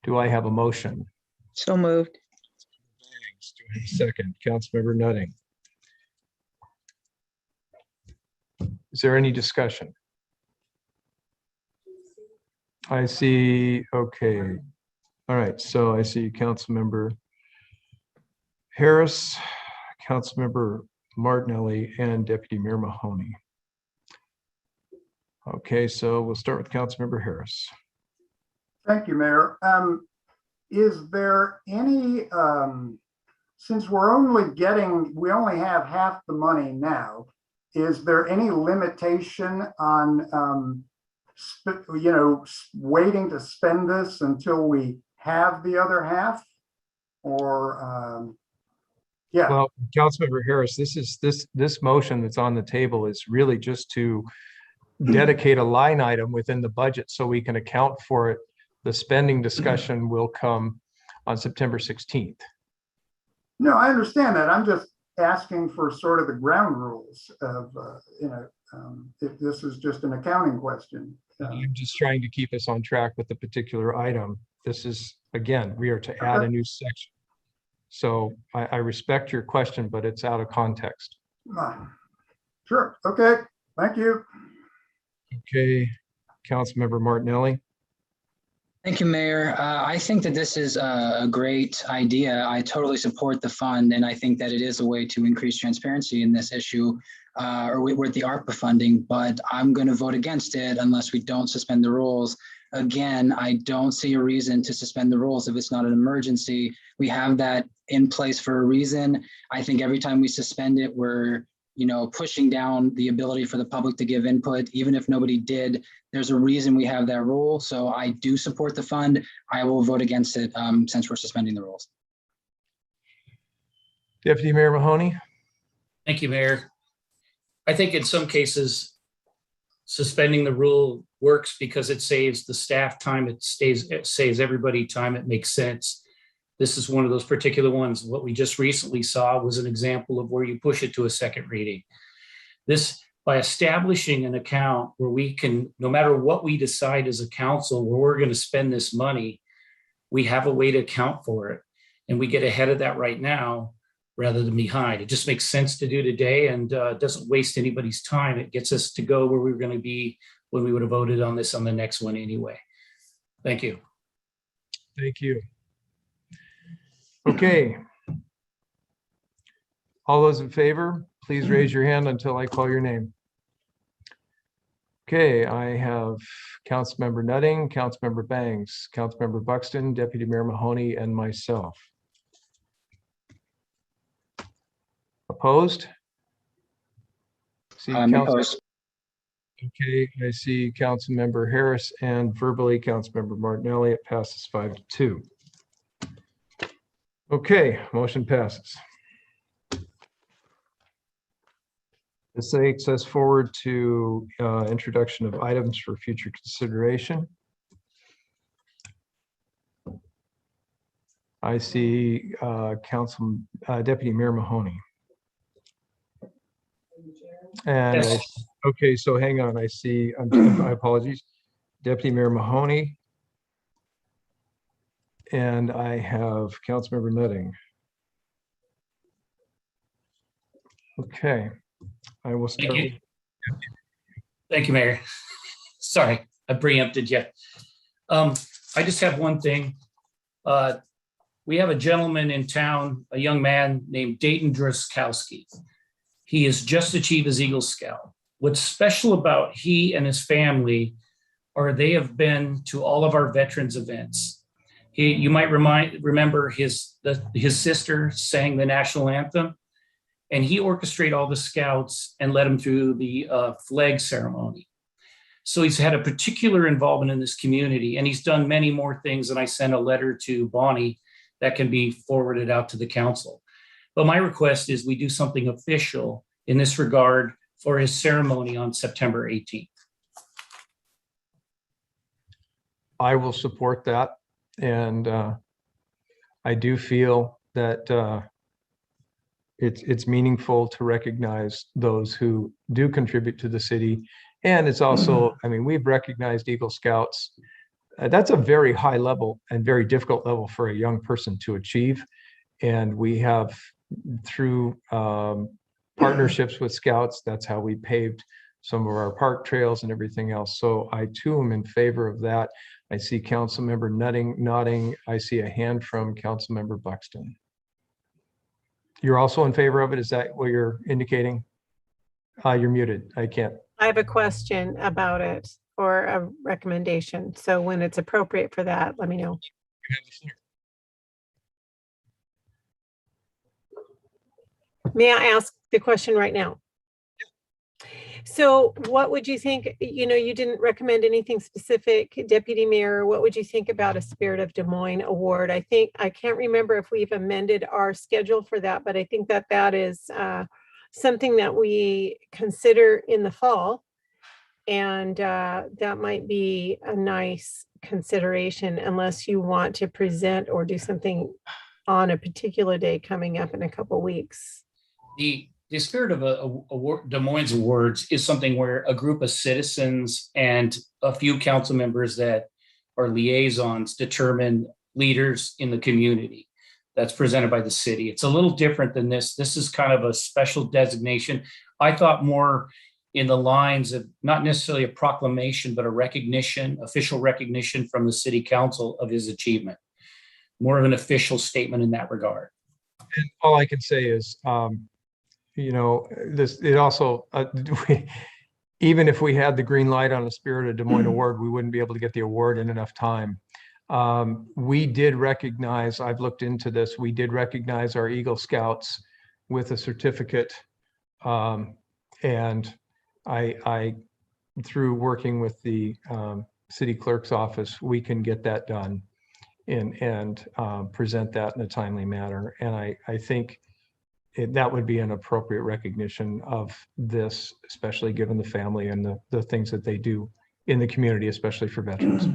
S1: Do I have a motion?
S10: So moved.
S1: Do I have a second? Councilmember Nutting. Is there any discussion? I see, okay. All right, so I see Councilmember Harris, Councilmember Martinelli, and Deputy Mayor Mahoney. Okay, so we'll start with Councilmember Harris.
S8: Thank you, Mayor. Is there any, since we only have half the money now, is there any limitation on, waiting to spend this until we have the other half? Or, yeah.
S1: Well, Councilmember Harris, this motion that's on the table is really just to dedicate a line item within the budget so we can account for it. The spending discussion will come on September 16th.
S8: No, I understand that. I'm just asking for sort of the ground rules of, if this is just an accounting question.
S1: I'm just trying to keep us on track with the particular item. This is, again, we are to add a new section. So I respect your question, but it's out of context.
S8: Sure. Okay. Thank you.
S1: Okay. Councilmember Martinelli.
S15: Thank you, Mayor. I think that this is a great idea. I totally support the fund, and I think that it is a way to increase transparency in this issue, or with the ARPA funding, but I'm going to vote against it unless we don't suspend the rules. again, I don't see a reason to suspend the rules if it's not an emergency. We have that in place for a reason. I think every time we suspend it, we're, pushing down the ability for the public to give input, even if nobody did. There's a reason we have that rule. So I do support the fund. I will vote against it since we're suspending the rules.
S1: Deputy Mayor Mahoney.
S2: Thank you, Mayor. I think in some cases, suspending the rule works because it saves the staff time. It saves everybody time. It makes sense. This is one of those particular ones. What we just recently saw was an example of where you push it to a second reading. This, by establishing an account where we can, no matter what we decide as a council, where we're going to spend this money, we have a way to account for it. And we get ahead of that right now rather than behind. It just makes sense to do today and doesn't waste anybody's time. It gets us to go where we were going to be when we would have voted on this on the next one anyway. Thank you.
S1: Thank you. Okay. All those in favor, please raise your hand until I call your name. Okay, I have Councilmember Nutting, Councilmember Bangs, Councilmember Buxton, Deputy Mayor Mahoney, and myself. Opposed?
S15: I'm opposed.
S1: Okay, I see Councilmember Harris and verbally Councilmember Martinelli. It passes 5-2. Okay, motion passes. This takes us forward to introduction of items for future consideration. I see Deputy Mayor Mahoney. And
S2: Yes.
S1: okay, so hang on. I see, my apologies. Deputy Mayor Mahoney. And I have Councilmember Nutting. Okay, I will start.
S2: Thank you. Thank you, Mayor. Sorry, I preempted you. I just have one thing. We have a gentleman in town, a young man named Dayton Druskowski. He has just achieved his Eagle Scout. What's special about he and his family are they have been to all of our veterans events. You might remember his sister sang the national anthem, and he orchestrated all the scouts and led them through the flag ceremony. So he's had a particular involvement in this community, and he's done many more things. And I sent a letter to Bonnie that can be forwarded out to the council. But my request is we do something official in this regard for his ceremony on September 18th.
S1: I will support that. And I do feel that it's meaningful to recognize those who do contribute to the city. And it's also, I mean, we've recognized Eagle Scouts. That's a very high level and very difficult level for a young person to achieve. And we have, through partnerships with Scouts, that's how we paved some of our park trails and everything else. So I too am in favor of that. I see Councilmember Nutting nodding. I see a hand from Councilmember Buxton. You're also in favor of it? Is that what you're indicating? You're muted. I can't.
S18: I have a question about it or a recommendation. So when it's appropriate for that, let me know. May I ask the question right now? So what would you think, you didn't recommend anything specific, Deputy Mayor, what would you think about a Spirit of Des Moines award? I can't remember if we've amended our schedule for that, but I think that is something that we consider in the fall. And that might be a nice consideration unless you want to present or do something on a particular day coming up in a couple weeks.
S2: The Spirit of Des Moines Awards is something where a group of citizens and a few council members that are liaisons determine leaders in the community. That's presented by the city. It's a little different than this. This is kind of a special designation. I thought more in the lines of not necessarily a proclamation, but a recognition, official recognition from the city council of his achievement. More of an official statement in that regard.
S1: And all I can say is, it also, even if we had the green light on the Spirit of Des Moines Award, we wouldn't be able to get the award in enough time. We did recognize, I've looked into this, we did recognize our Eagle Scouts with a certificate. And I, through working with the city clerk's office, we can get that done and present that in a timely manner. And I think that would be an appropriate recognition of this, especially given the family and the things that they do in the community, especially for veterans.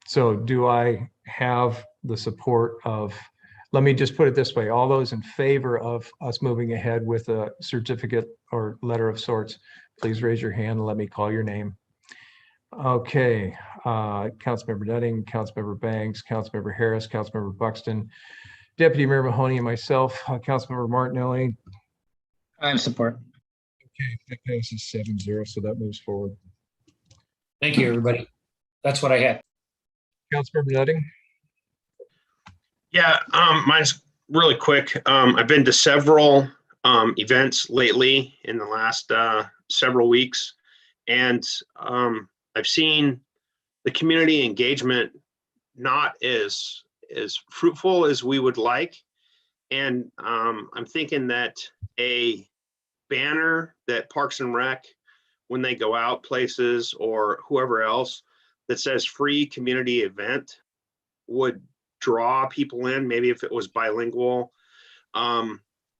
S1: So do I have the support of, let me just put it this way, all those in favor of us moving ahead with a certificate or letter of sorts, please raise your hand and let me call your name. Okay, Councilmember Nutting, Councilmember Banks, Councilmember Harris, Councilmember Buxton, Deputy Mayor Mahoney, and myself, Councilmember Martinelli.
S15: I have support.
S1: Okay, that passes 7-0, so that moves forward.
S2: Thank you, everybody. That's what I had.
S1: Councilmember Nutting.
S12: Yeah, mine's really quick. I've been to several events lately in the last several weeks, and I've seen the community engagement not as fruitful as we would like. And I'm thinking that a banner that Parks and Rec, when they go out places or whoever else, that says free community event would draw people in, maybe if it was bilingual,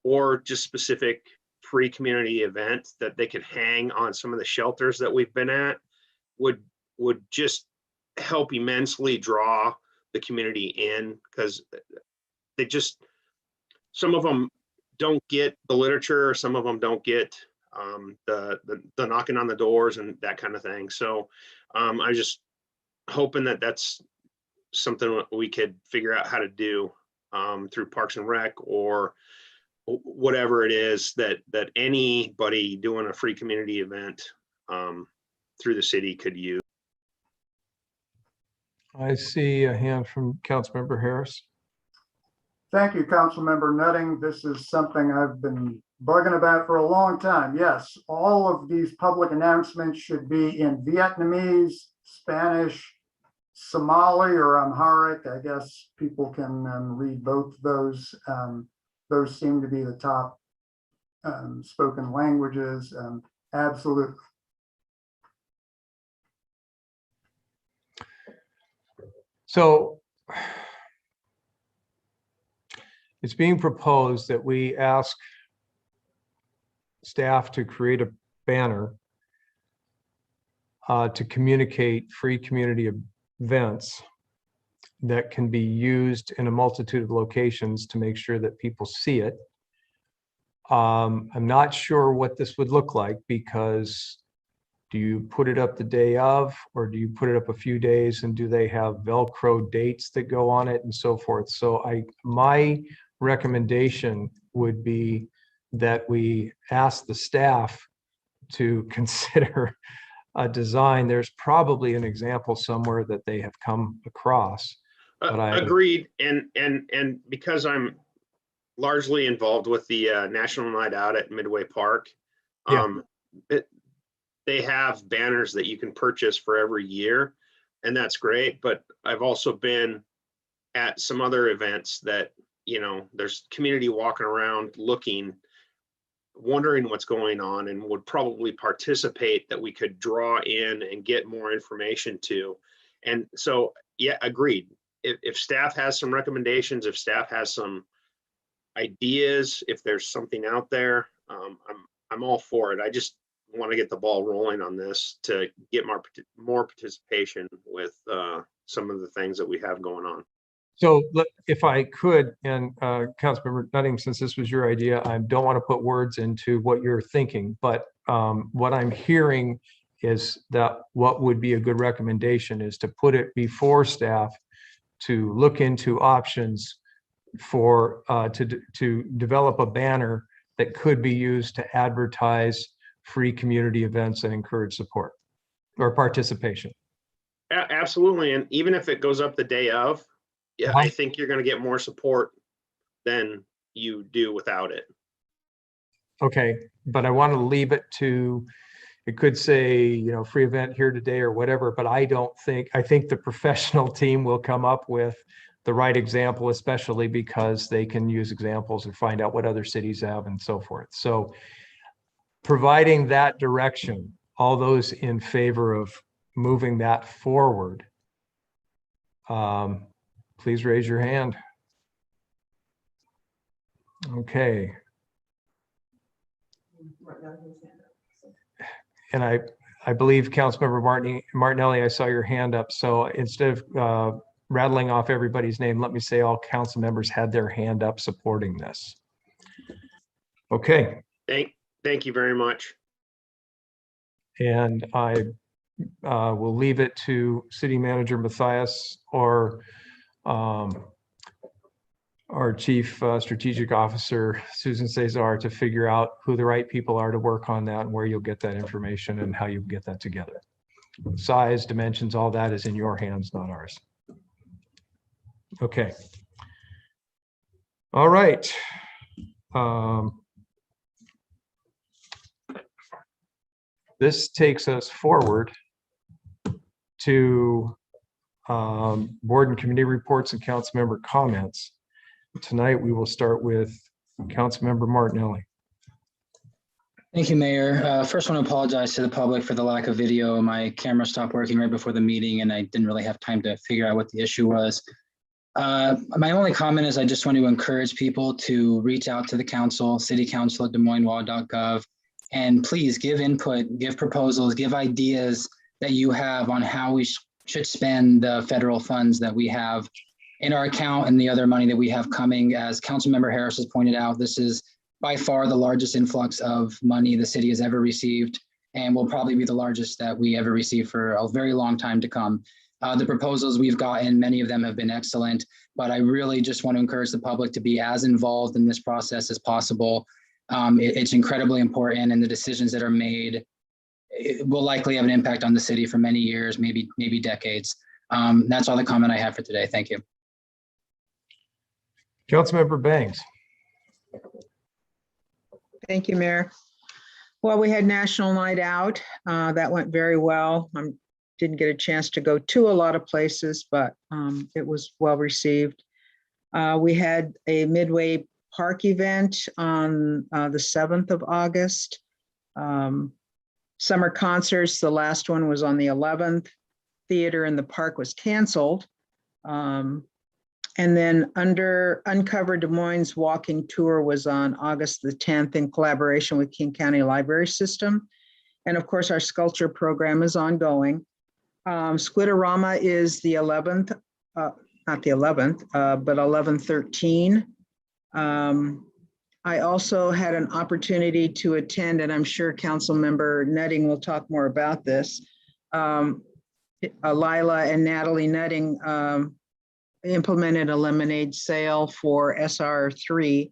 S12: or just specific free community event that they could hang on some of the shelters that we've been at, would just help immensely draw the community in, because they just, some of them don't get the literature, some of them don't get the knocking on the doors and that kind of thing. So I just hoping that that's something we could figure out how to do through Parks and Rec or whatever it is that anybody doing a free community event through the city could use.
S1: I see a hand from Councilmember Harris.
S8: Thank you, Councilmember Nutting. This is something I've been bugging about for a long time. Yes, all of these public announcements should be in Vietnamese, Spanish, Somali, or Amharic. I guess people can read both those. Those seem to be the top spoken languages. Absolutely.
S1: So it's being proposed that we ask staff to create a banner to communicate free community events that can be used in a multitude of locations to make sure that people see it. I'm not sure what this would look like, because do you put it up the day of, or do you put it up a few days, and do they have Velcro dates that go on it and so forth? So my recommendation would be that we ask the staff to consider a design. There's probably an example somewhere that they have come across. But
S12: Agreed. And because I'm largely involved with the National Night Out at Midway Park, they have banners that you can purchase for every year, and that's great. But I've also been at some other events that, you know, there's community walking around looking, wondering what's going on, and would probably participate, that we could draw in and get more information to. And so, yeah, agreed. If staff has some recommendations, if staff has some ideas, if there's something out there, I'm all for it. I just want to get the ball rolling on this to get more participation with some of the things that we have going on.
S1: So if I could, and Councilmember Nutting, since this was your idea, I don't want to put words into what you're thinking, but what I'm hearing is that what would be a good recommendation is to put it before staff to look into options for to develop a banner that could be used to advertise free community events and encourage support or participation.
S12: Absolutely. And even if it goes up the day of, yeah, I think you're going to get more support than you do without it.
S1: Okay, but I want to leave it to, it could say, you know, free event here today or whatever, but I think the professional team will come up with the right example, especially because they can use examples and find out what other cities have and so forth. So providing that direction, all those in favor of moving that forward, please raise your hand. Okay. And I believe Councilmember Martinelli, I saw your hand up. So instead of rattling off everybody's name, let me say all council members had their hand up supporting this. Okay.
S12: Thank you very much.
S1: And I will leave it to City Manager Matthias or our Chief Strategic Officer, Susan Cesar, to figure out who the right people are to work on that and where you'll get that information and how you get that together. Size, dimensions, all that is in your hands, not ours. Okay. All right. This takes us forward to board and committee reports and council member comments. Tonight, we will start with Councilmember Martinelli.
S15: Thank you, Mayor. First, I want to apologize to the public for the lack of video. My camera stopped working right before the meeting, and I didn't really have time to figure out what the issue was. My only comment is I just want to encourage people to reach out to the council, City Council at DesMoinesWA.gov, and please give input, give proposals, give ideas that you have on how we should spend the federal funds that we have in our account and the other money that we have coming. As Councilmember Harris has pointed out, this is by far the largest influx of money the city has ever received, and will probably be the largest that we ever receive for a very long time to come. The proposals we've gotten, many of them have been excellent, but I really just want to encourage the public to be as involved in this process as possible. It's incredibly important, and the decisions that are made will likely have an impact on the city for many years, maybe decades. That's all the comment I have for today. Thank you.
S1: Councilmember Bangs.
S10: Thank you, Mayor. Well, we had National Night Out. That went very well. I didn't get a chance to go to a lot of places, but it was well received. We had a Midway Park event on the 7th of August. Summer concerts, the last one was on the 11th. Theater in the park was canceled. And then Uncover Des Moines walking tour was on August the 10th in collaboration with King County Library System. And of course, our sculpture program is ongoing. Squidorama is the 11th, not the 11th, but 11/13. I also had an opportunity to attend, and I'm sure Councilmember Nutting will talk more about this. Lila and Natalie Nutting implemented a lemonade sale for SR3,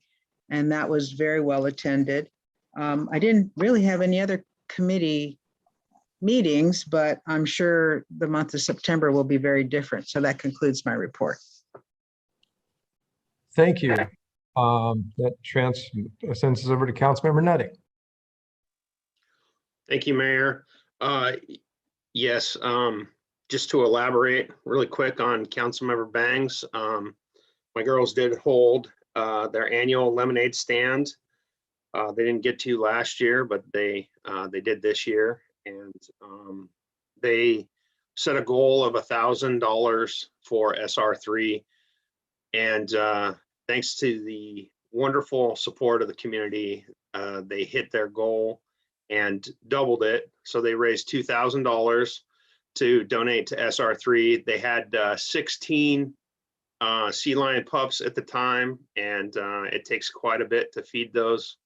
S10: and that was very well attended. I didn't really have any other committee meetings, but I'm sure the month of September will be very different. So that concludes my report.
S1: Thank you. That sends us over to Councilmember Nutting.
S12: Thank you, Mayor. Yes, just to elaborate really quick on Councilmember Bangs, my girls did hold their annual lemonade stand. They didn't get to last year, but they did this year, and they set a goal of $1,000 for SR3, and thanks to the wonderful support of the community, they hit their goal and doubled it. So they raised $2,000 to donate to SR3. They had 16 sea lion pups at the time, and it takes quite a bit to feed those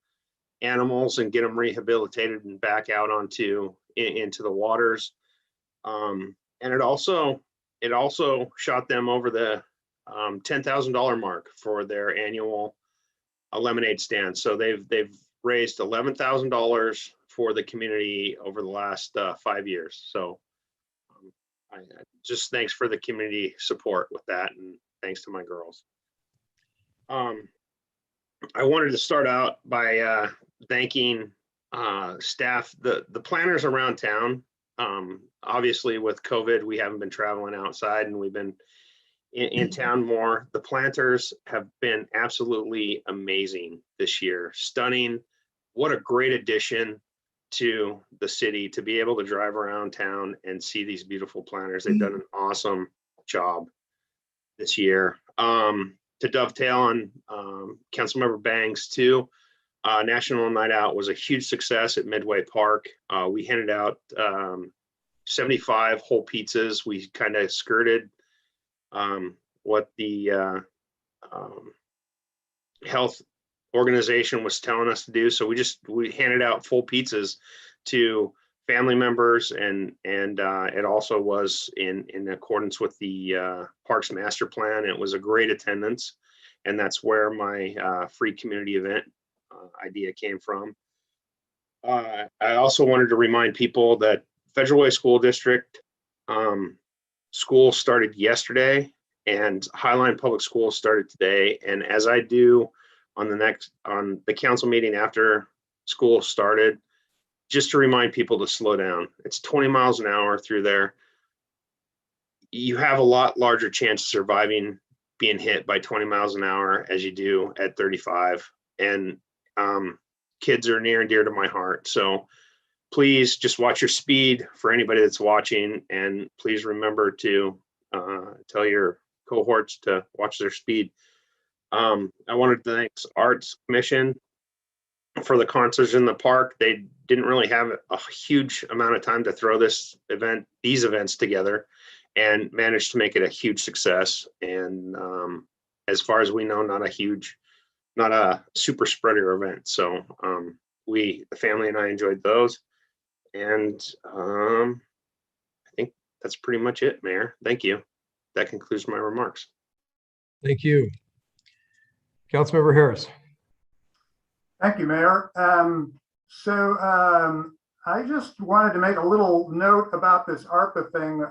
S12: animals and get them rehabilitated and back out into the waters. And it also shot them over the $10,000 mark for their annual lemonade stand. So they've raised $11,000 for the community over the last 5 years. So I just thanks for the community support with that, and thanks to my girls. I wanted to start out by thanking staff, the planners around town. Obviously with COVID, we haven't been traveling outside and we've been in town more. The planters have been absolutely amazing this year. Stunning. What a great addition to the city to be able to drive around town and see these beautiful planters. They've done an awesome job this year. To dovetail on Councilmember Bangs too, National Night Out was a huge success at Midway Park. We handed out 75 whole pizzas. We kind of skirted what the health organization was telling us to do. So we handed out full pizzas to family members, and it also was in accordance with the Parks Master Plan. It was a great attendance, and that's where my free community event idea came from. I also wanted to remind people that Federal Way School District school started yesterday, and Highline Public Schools started today. And as I do on the council meeting after school started, just to remind people to slow down. It's 20 miles an hour through there. You have a lot larger chance of surviving being hit by 20 miles an hour as you do at 35. And kids are near and dear to my heart. So please just watch your speed for anybody that's watching. And please remember to tell your cohorts to watch their speed. I wanted to thank Arts Commission for the concerts in the park. They didn't really have a huge amount of time to throw these events together, and managed to make it a huge success. And as far as we know, not a super spreader event. So the family and I enjoyed those. And I think that's pretty much it, Mayor. Thank you. That concludes my remarks.
S1: Thank you. Councilmember Harris.
S8: Thank you, Mayor. I just wanted to make a little note about this ARPA thing.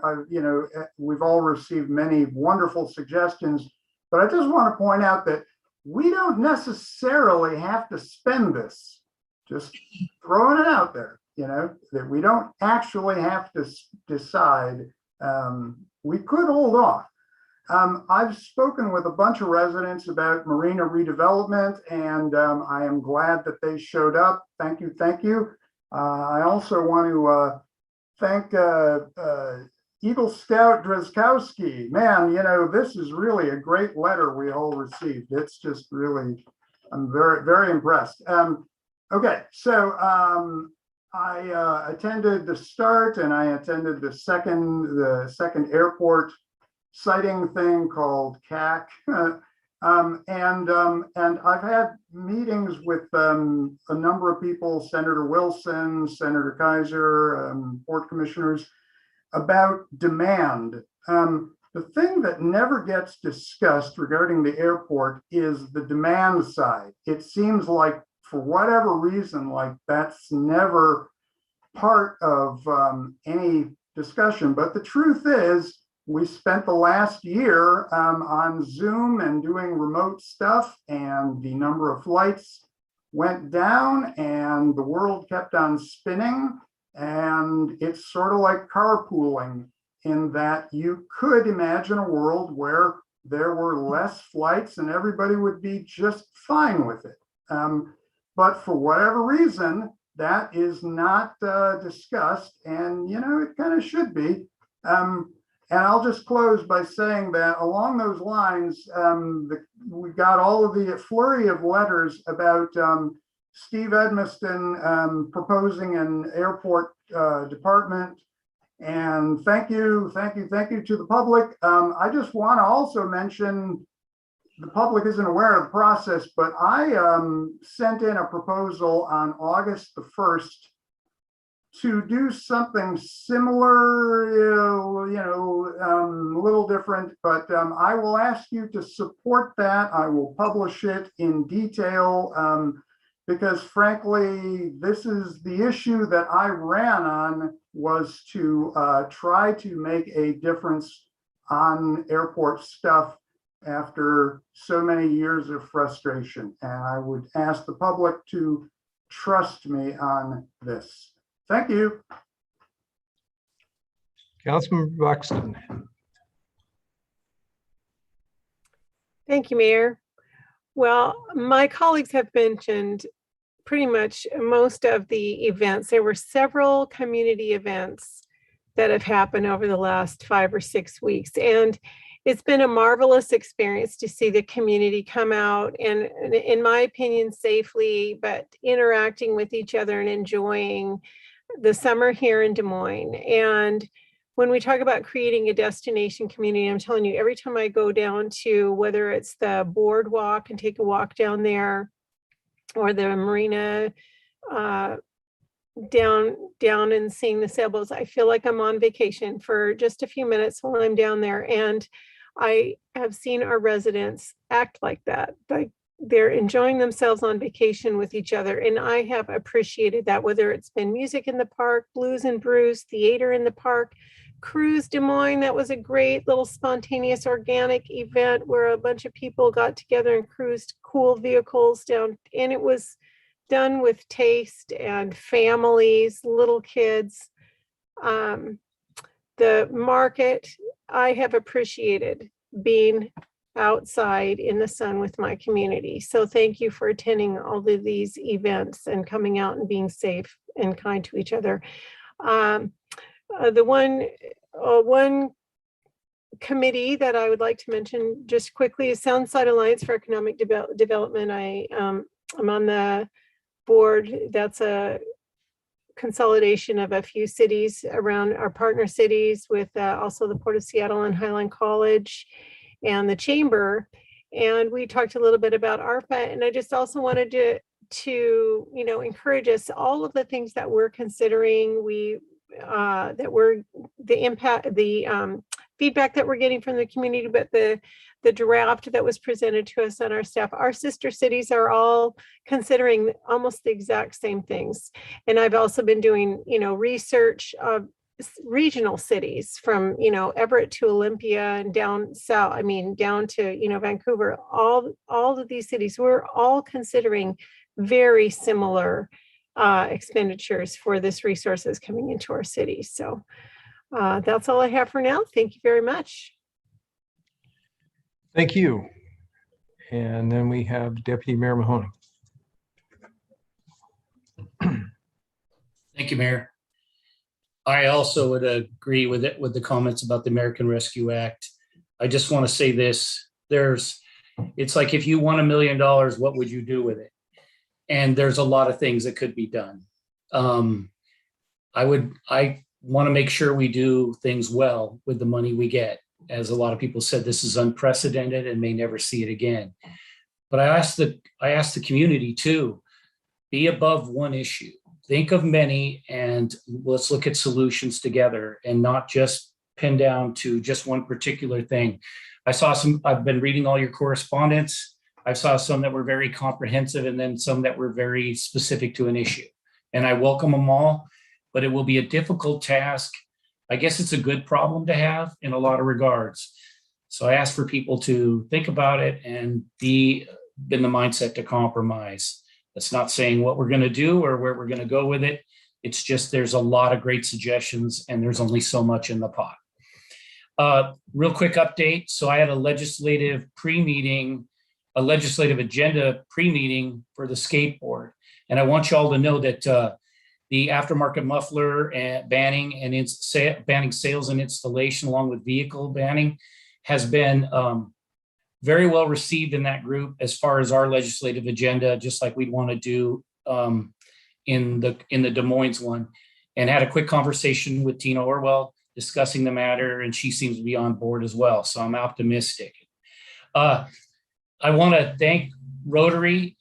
S8: We've all received many wonderful suggestions, but I just want to point out that we don't necessarily have to spend this. Just throwing it out there, that we don't actually have to decide. We could hold off. I've spoken with a bunch of residents about marina redevelopment, and I am glad that they showed up. Thank you, thank you. I also want to thank Eagle Scout Drzkowski. Man, this is really a great letter we all received. It's just really, I'm very, very impressed. Okay, so I attended the start, and I attended the second airport sighting thing called CAC. And I've had meetings with a number of people, Senator Wilson, Senator Kaiser, board commissioners, about demand. The thing that never gets discussed regarding the airport is the demand side. It seems like, for whatever reason, like that's never part of any discussion. But the truth is, we spent the last year on Zoom and doing remote stuff, and the number of flights went down and the world kept on spinning. And it's sort of like carpooling, in that you could imagine a world where there were less flights and everybody would be just fine with it. But for whatever reason, that is not discussed, and it kind of should be. And I'll just close by saying that along those lines, we got all of the flurry of letters about Steve Edmiston proposing an airport department. And thank you to the public. I just want to also mention, the public isn't aware of the process, but I sent in a proposal on August the 1st to do something similar, a little different, but I will ask you to support that. I will publish it in detail because frankly, this is the issue that I ran on, was to try to make a difference on airport stuff after so many years of frustration. And I would ask the public to trust me on this. Thank you.
S1: Councilman Buxton.
S18: Thank you, Mayor. Well, my colleagues have mentioned pretty much most of the events. There were several community events that have happened over the last 5 or 6 weeks. And it's been a marvelous experience to see the community come out and, in my opinion, safely, but interacting with each other and enjoying the summer here in Des Moines. And when we talk about creating a destination community, I'm telling you, every time I go down to, whether it's the boardwalk and take a walk down there, or the marina, down and seeing the sailboats, I feel like I'm on vacation for just a few minutes while I'm down there. And I have seen our residents act like that, like they're enjoying themselves on vacation with each other. And I have appreciated that, whether it's been music in the park, Blues and Brews, theater in the park, Cruise Des Moines. That was a great little spontaneous organic event where a bunch of people got together and cruised cool vehicles down, and it was done with taste, and families, little kids. The market, I have appreciated being outside in the sun with my community. So thank you for attending all of these events and coming out and being safe and kind to each other. The one committee that I would like to mention just quickly is Soundside Alliance for Economic Development. I'm on the board. That's a consolidation of a few cities around our partner cities, with also the Port of Seattle and Highline College and the Chamber. And we talked a little bit about ARPA, and I just also wanted to encourage us, all of the things that we're considering, the feedback that we're getting from the community, but the draft that was presented to us on our staff, our sister cities are all considering almost the exact same things. And I've also been doing, research of regional cities from, Everett to Olympia and down south, down to, Vancouver, all of these cities, we're all considering very similar expenditures for this resources coming into our city. So that's all I have for now. Thank you very much.
S1: Thank you. And then we have Deputy Mayor Mahoney.
S2: Thank you, Mayor. I also would agree with the comments about the American Rescue Act. I just want to say this, it's like, if you won $1 million, what would you do with it? And there's a lot of things that could be done. I want to make sure we do things well with the money we get. As a lot of people said, this is unprecedented and may never see it again. But I asked the community too, be above one issue. Think of many, and let's look at solutions together and not just pin down to just one particular thing. I've been reading all your correspondence. I saw some that were very comprehensive and then some that were very specific to an issue. And I welcome them all, but it will be a difficult task. I guess it's a good problem to have in a lot of regards. So I ask for people to think about it and be in the mindset to compromise. That's not saying what we're going to do or where we're going to go with it. It's just there's a lot of great suggestions and there's only so much in the pot. Real quick update. So I had a legislative agenda pre-meeting for the skateboard. And I want you all to know that the aftermarket muffler banning sales and installation, along with vehicle banning, has been very well received in that group as far as our legislative agenda, just like we'd want to do in the Des Moines one. And had a quick conversation with Tina Orwell discussing the matter, and she seems to be on board as well. So I'm optimistic. I want to thank Rotary.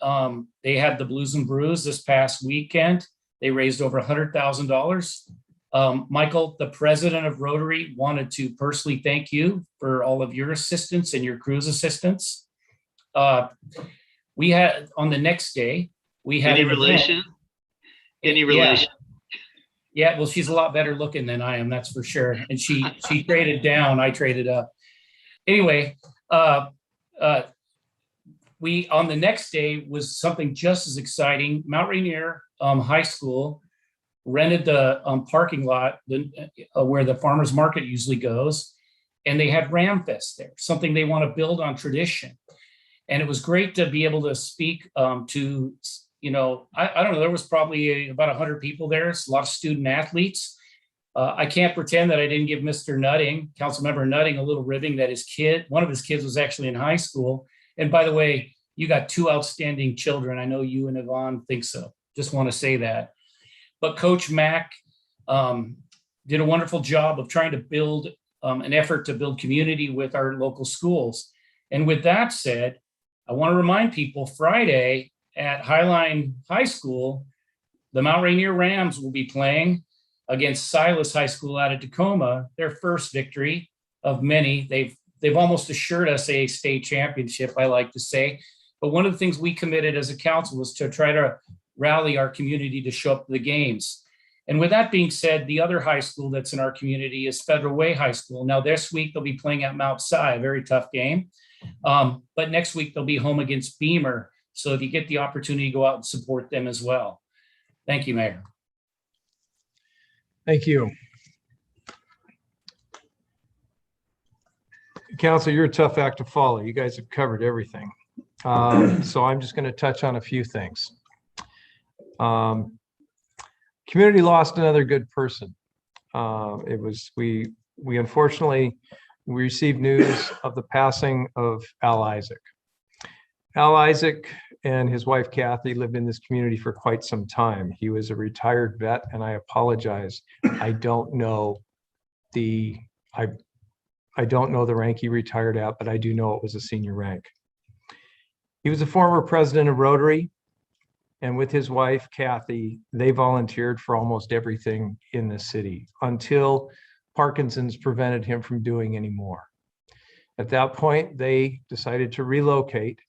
S2: They had the Blues and Brews this past weekend. They raised over $100,000. Michael, the president of Rotary, wanted to personally thank you for all of your assistance and your crew's assistance. We had, on the next day, we had—
S9: Any relation? Any relation?
S2: Yeah, well, she's a lot better looking than I am, that's for sure. And she traded down, I traded up. Anyway, we, on the next day was something just as exciting. Mount Rainier High School rented the parking lot where the farmer's market usually goes. And they had Ram Fest there, something they want to build on tradition. And it was great to be able to speak to, you know, I don't know, there was probably about 100 people there. It's a lot of student athletes. I can't pretend that I didn't give Mr. Nutting, Councilmember Nutting, a little ribbing that one of his kids was actually in high school. And by the way, you got two outstanding children. I know you and Yvonne think so. Just want to say that. But Coach Mack did a wonderful job of trying to build an effort to build community with our local schools. And with that said, I want to remind people Friday at Highline High School, the Mount Rainier Rams will be playing against Silas High School out of Tacoma, their first victory of many. They've almost assured us a state championship, I like to say. But one of the things we committed as a council was to try to rally our community to show up to the games. And with that being said, the other high school that's in our community is Federal Way High School. Now this week they'll be playing at Mount Si, a very tough game. But next week they'll be home against Beamer. So if you get the opportunity, go out and support them as well. Thank you, Mayor.
S1: Thank you. Council, you're a tough act to follow. You guys have covered everything. So I'm just going to touch on a few things. Community lost another good person. We unfortunately, we received news of the passing of Al Isaac. Al Isaac and his wife Kathy lived in this community for quite some time. He was a retired vet, and I apologize. I don't know the rank he retired at, but I do know it was a senior rank. He was a former president of Rotary, and with his wife Kathy, they volunteered for almost everything in the city until Parkinson's prevented him from doing any more. At that point, they decided to relocate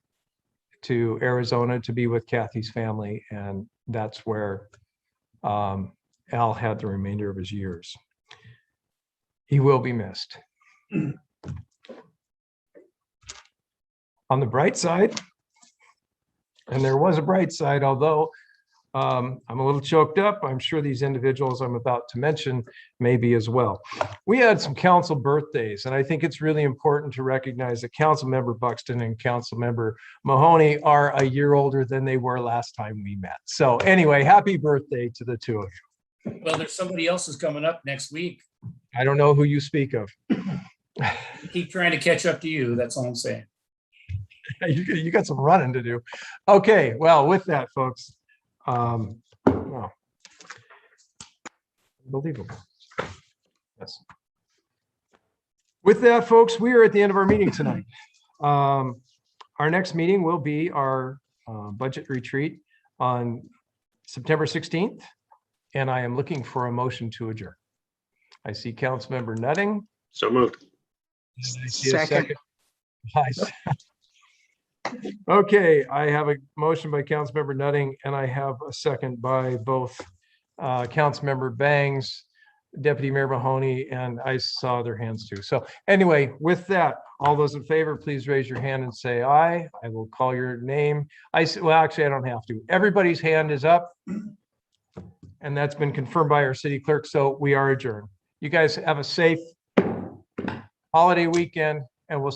S1: to Arizona to be with Kathy's family, and that's where Al had the remainder of his years. He will be missed. On the bright side, and there was a bright side, although I'm a little choked up, I'm sure these individuals I'm about to mention may be as well. We had some council birthdays, and I think it's really important to recognize that Councilmember Buxton and Councilmember Mahoney are a year older than they were last time we met. So anyway, happy birthday to the two of you.
S2: Well, there's somebody else who's coming up next week.
S1: I don't know who you speak of.
S2: Keep trying to catch up to you. That's all I'm saying.
S1: You got some running to do. Okay, well, with that, folks, wow. Unbelievable. Yes. With that, folks, we are at the end of our meeting tonight. Our next meeting will be our budget retreat on September 16th, and I am looking for a motion to adjourn. I see Councilmember Nutting.
S12: So moved.
S1: I see a second. Okay, I have a motion by Councilmember Nutting, and I have a second by both Councilmember Bangs, Deputy Mayor Mahoney, and I saw their hands too. So anyway, with that, all those in favor, please raise your hand and say aye. I will call your name. Well, actually, I don't have to. Everybody's hand is up, and that's been confirmed by our city clerk. So we are adjourned. You guys have a safe holiday weekend.